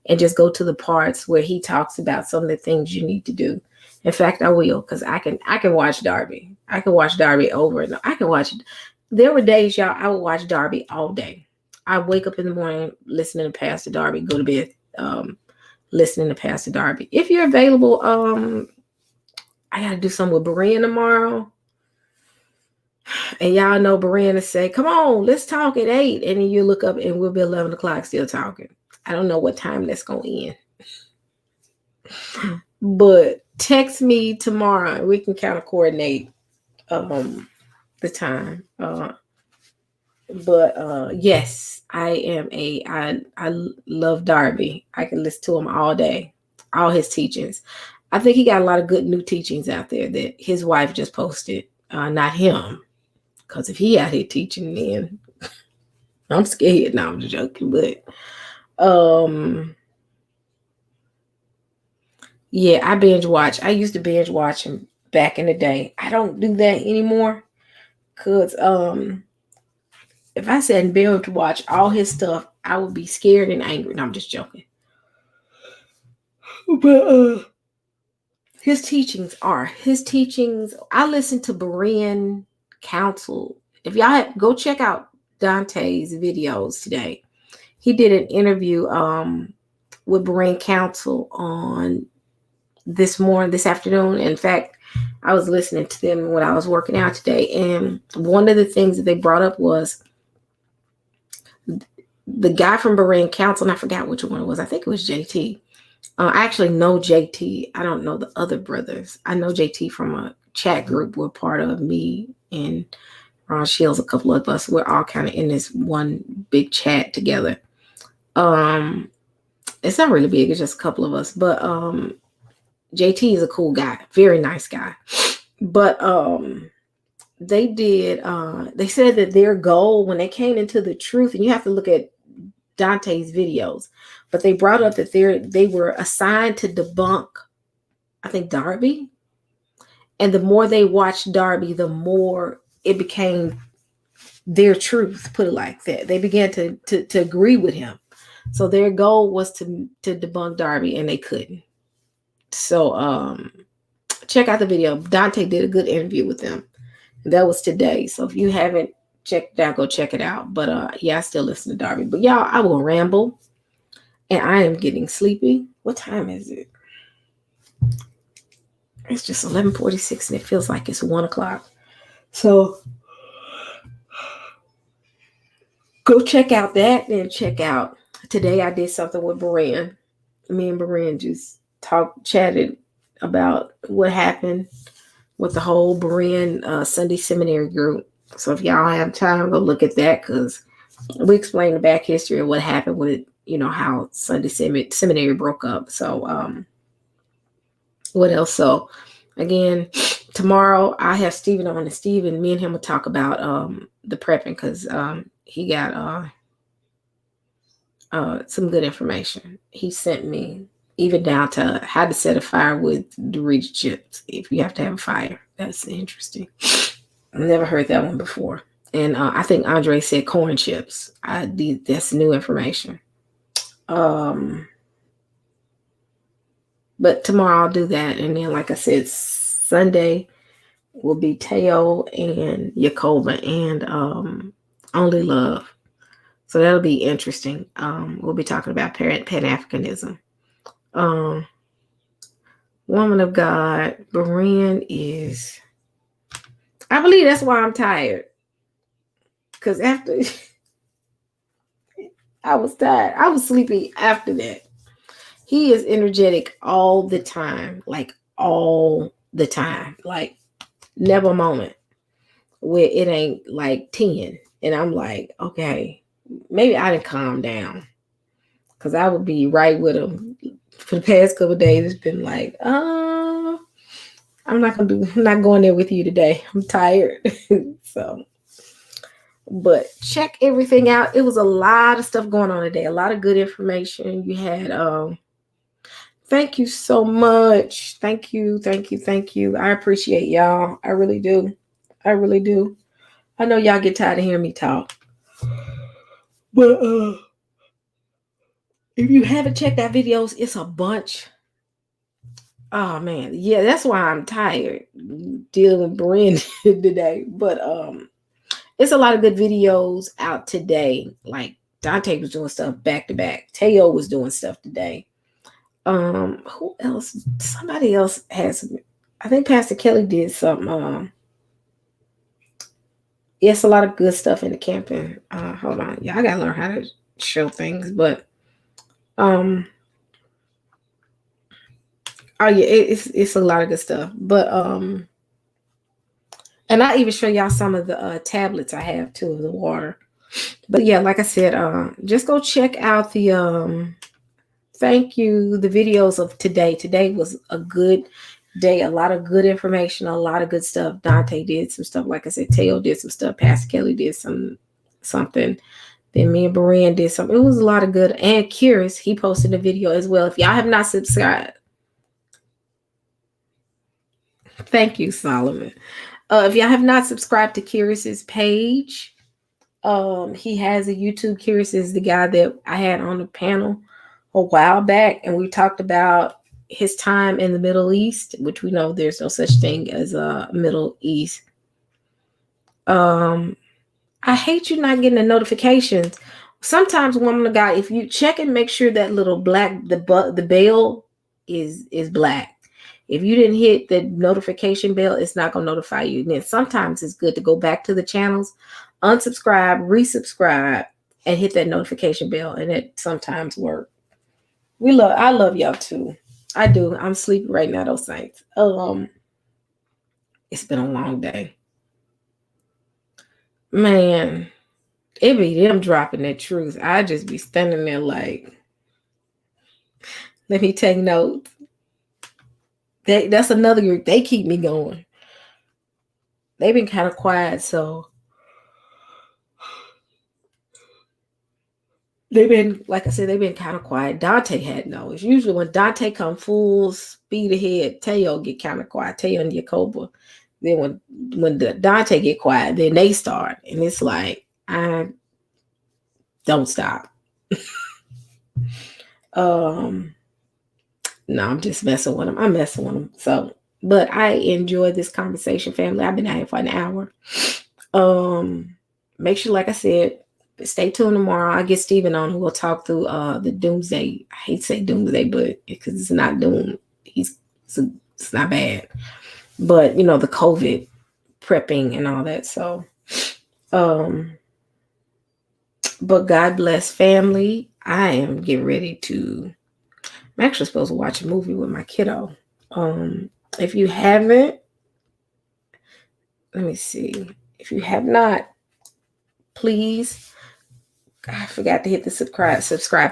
and just go to the parts where he talks about some of the things you need to do. In fact, I will, because I can watch Darby. I can watch Darby over and I can watch it. There were days, y'all, I would watch Darby all day. I wake up in the morning listening to Pastor Darby, go to bed listening to Pastor Darby. If you're available, I got to do something with Berean tomorrow. And y'all know Berean to say, come on, let's talk at 8. And then you look up and we'll be 11 o'clock still talking. I don't know what time that's going to end. But text me tomorrow and we can kind of coordinate the time. But yes, I love Darby. I can listen to him all day, all his teachings. I think he got a lot of good new teachings out there that his wife just posted. Not him, because if he out here teaching, then I'm scared. No, I'm just joking. But yeah, I binge watch. I used to binge watch him back in the day. I don't do that anymore, because if I sat and binge to watch all his stuff, I would be scared and angry. No, I'm just joking. But his teachings. I listen to Berean Counsel. If y'all go check out Dante's videos today, he did an interview with Berean Counsel on this afternoon. In fact, I was listening to them when I was working out today, and one of the things that they brought up was the guy from Berean Counsel, and I forgot which one it was. I think it was JT. I actually know JT. I don't know the other brothers. I know JT from a chat group we're part of, me and Ron Shields, a couple of us. We're all kind of in this one big chat together. It's not really big. It's just a couple of us. But JT is a cool guy. Very nice guy. But they said that their goal when they came into the truth, and you have to look at Dante's videos, but they brought up that they were assigned to debunk, I think, Darby. And the more they watched Darby, the more it became their truth, put it like that. They began to agree with him. So their goal was to debunk Darby, and they couldn't. So check out the video. Dante did a good interview with them. That was today. So if you haven't checked it out, go check it out. But yeah, I still listen to Darby. But y'all, I will ramble. And I am getting sleepy. What time is it? It's just 11:46 and it feels like it's 1 o'clock. So go check out that and check out. Today I did something with Berean. Me and Berean just chatted about what happened with the whole Berean Sunday seminary group. So if y'all have time, go look at that, because we explain the back history of what happened with, how Sunday seminary broke up. So what else? So again, tomorrow I have Stephen on, and Stephen, me and him will talk about the prepping, because he got some good information. He sent me even down to how to set a fire with Dorito chips if you have to have a fire. That's interesting. I've never heard that one before. And I think Andre said corn chips. That's new information. But tomorrow I'll do that. And then, like I said, Sunday will be Teo and Yacoba and Only Love. So that'll be interesting. We'll be talking about Pan-Africanism. Woman of God, Berean is... I believe that's why I'm tired. Because after... I was tired. I was sleepy after that. He is energetic all the time. Like, all the time. Like, never a moment. where it ain't like 10. And I'm like, okay, maybe I didn't calm down. Cause I would be right with him for the past couple of days. It's been like, I'm not going there with you today. I'm tired. So, but check everything out. It was a lot of stuff going on today, a lot of good information. You had thank you so much. Thank you. I appreciate y'all. I really do. I really do. I know y'all get tired of hearing me talk. But if you haven't checked out videos, it's a bunch. Oh man, yeah, that's why I'm tired dealing with Brand today. But it's a lot of good videos out today. Like Dante was doing stuff back to back. Teo was doing stuff today. Who else? Somebody else has. I think Pastor Kelly did something. Yes, a lot of good stuff in the camping. Hold on, yeah, I gotta learn how to show things, but oh yeah, it's a lot of good stuff. But and I even show y'all some of the tablets I have too of the water. But yeah, like I said, just go check out the the videos of today. Today was a good day, a lot of good information, a lot of good stuff. Dante did some stuff, like I said, Teo did some stuff, Pastor Kelly did something. Then me and Beran did something. It was a lot of good. And Curious, he posted a video as well. If y'all have not subscribed, thank you, Solomon. If y'all have not subscribed to Curious's page, he has a YouTube. Curious is the guy that I had on the panel a while back, and we talked about his time in the Middle East, which we know there's no such thing as a Middle East. I hate you not getting the notifications. Sometimes, woman of God, if you check and make sure that little black the bell is black. If you didn't hit the notification bell, it's not gonna notify you. And then sometimes it's good to go back to the channels, unsubscribe, resubscribe, and hit that notification bell, and it sometimes works. I love y'all too. I do. I'm sleepy right now, those saints. It's been a long day. Man, it be them dropping that truth. I just be standing there like, let me take notes. That's another group. They keep me going. They've been kind of quiet, so they've been, like I said, they've been kind of quiet. Dante had no. It's usually when Dante come full speed ahead, Teo get kind of quiet. Teo and Jacoba. Then when the Dante get quiet, then they start, and it's like, I don't stop. No, I'm just messing with them. I'm messing with them. So, but I enjoy this conversation, family. I've been out here for an hour. Make sure, like I said, stay tuned tomorrow. I'll get Steven on, who will talk through the doomsday. I hate to say doomsday, but because it's not doom, it's not bad. But you know, the COVID prepping and all that. So, but God bless, family. I am getting ready to. I'm actually supposed to watch a movie with my kiddo. If you haven't, let me see. If you have not, please. I forgot to hit the subscribe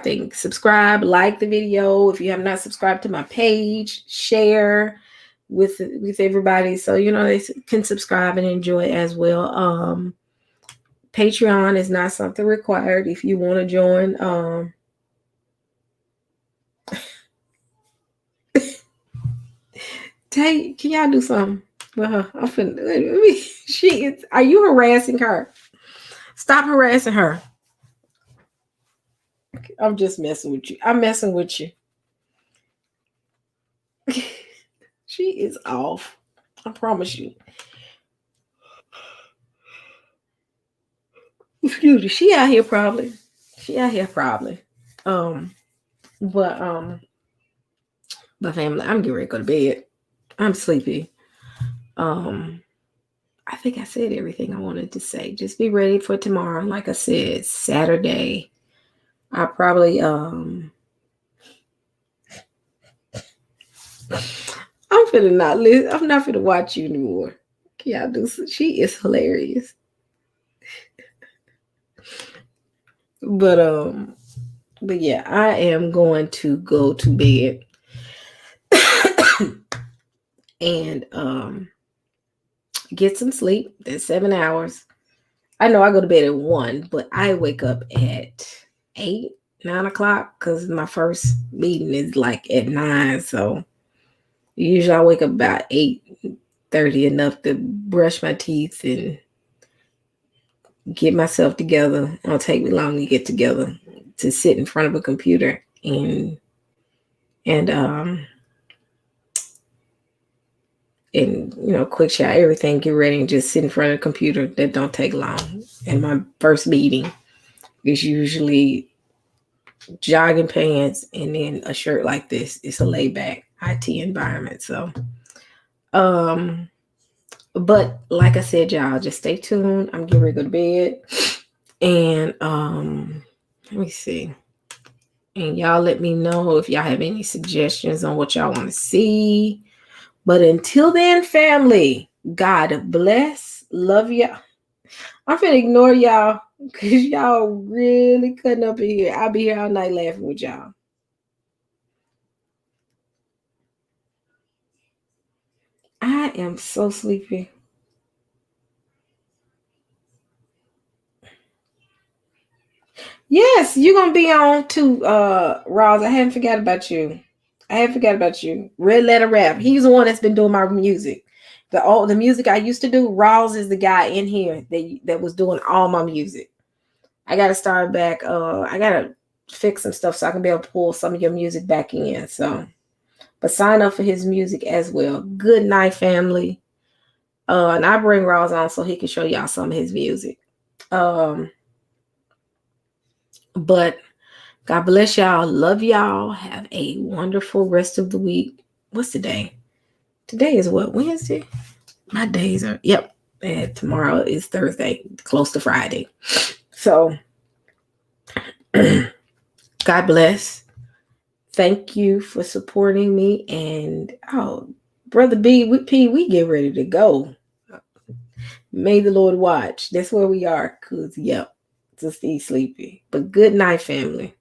thing. Subscribe, like the video. If you have not subscribed to my page, share with everybody, so you know they can subscribe and enjoy as well. Patreon is not something required. If you want to join, can y'all do something? Well, I'm finna. Are you harassing her? Stop harassing her. I'm just messing with you. I'm messing with you. She is off. I promise you. Excuse me. She out here probably. But family, I'm getting ready to go to bed. I'm sleepy. I think I said everything I wanted to say. Just be ready for tomorrow. Like I said, Saturday. I probably I'm not finna watch you anymore. Y'all do. She is hilarious. But yeah, I am going to go to bed and get some sleep. That's 7 hours. I know I go to bed at 1, but I wake up at 8, 9 o'clock because my first meeting is like at 9. So usually I wake up about 8:30, enough to brush my teeth and get myself together. It'll take me long to get together to sit in front of a computer and quick shower, everything, get ready, and just sit in front of the computer. That don't take long. And my first meeting is usually jogging pants and then a shirt like this. It's a laid back IT environment. So but like I said, y'all, just stay tuned. I'm getting ready to go to bed. And let me see. And y'all let me know if y'all have any suggestions on what y'all want to see. But until then, family, God bless. Love y'all. I'm finna ignore y'all because y'all really cutting up in here. I'll be here all night laughing with y'all. I am so sleepy. Yes, you're gonna be on too, Roz. I haven't forgot about you. Red Letter Rap. He's the one that's been doing my music. The music I used to do. Roz is the guy in here that was doing all my music. I gotta start back. I gotta fix some stuff so I can be able to pull some of your music back in. So, but sign up for his music as well. Good night, family. And I bring Roz on so he can show y'all some of his music. But God bless y'all. Love y'all. Have a wonderful rest of the week. What's today? Today is what? Wednesday? My days are, yep. And tomorrow is Thursday, close to Friday. So, God bless. Thank you for supporting me. And, Brother P, we get ready to go. May the Lord watch. That's where we are. Because, yep, just stay sleepy. But good night, family.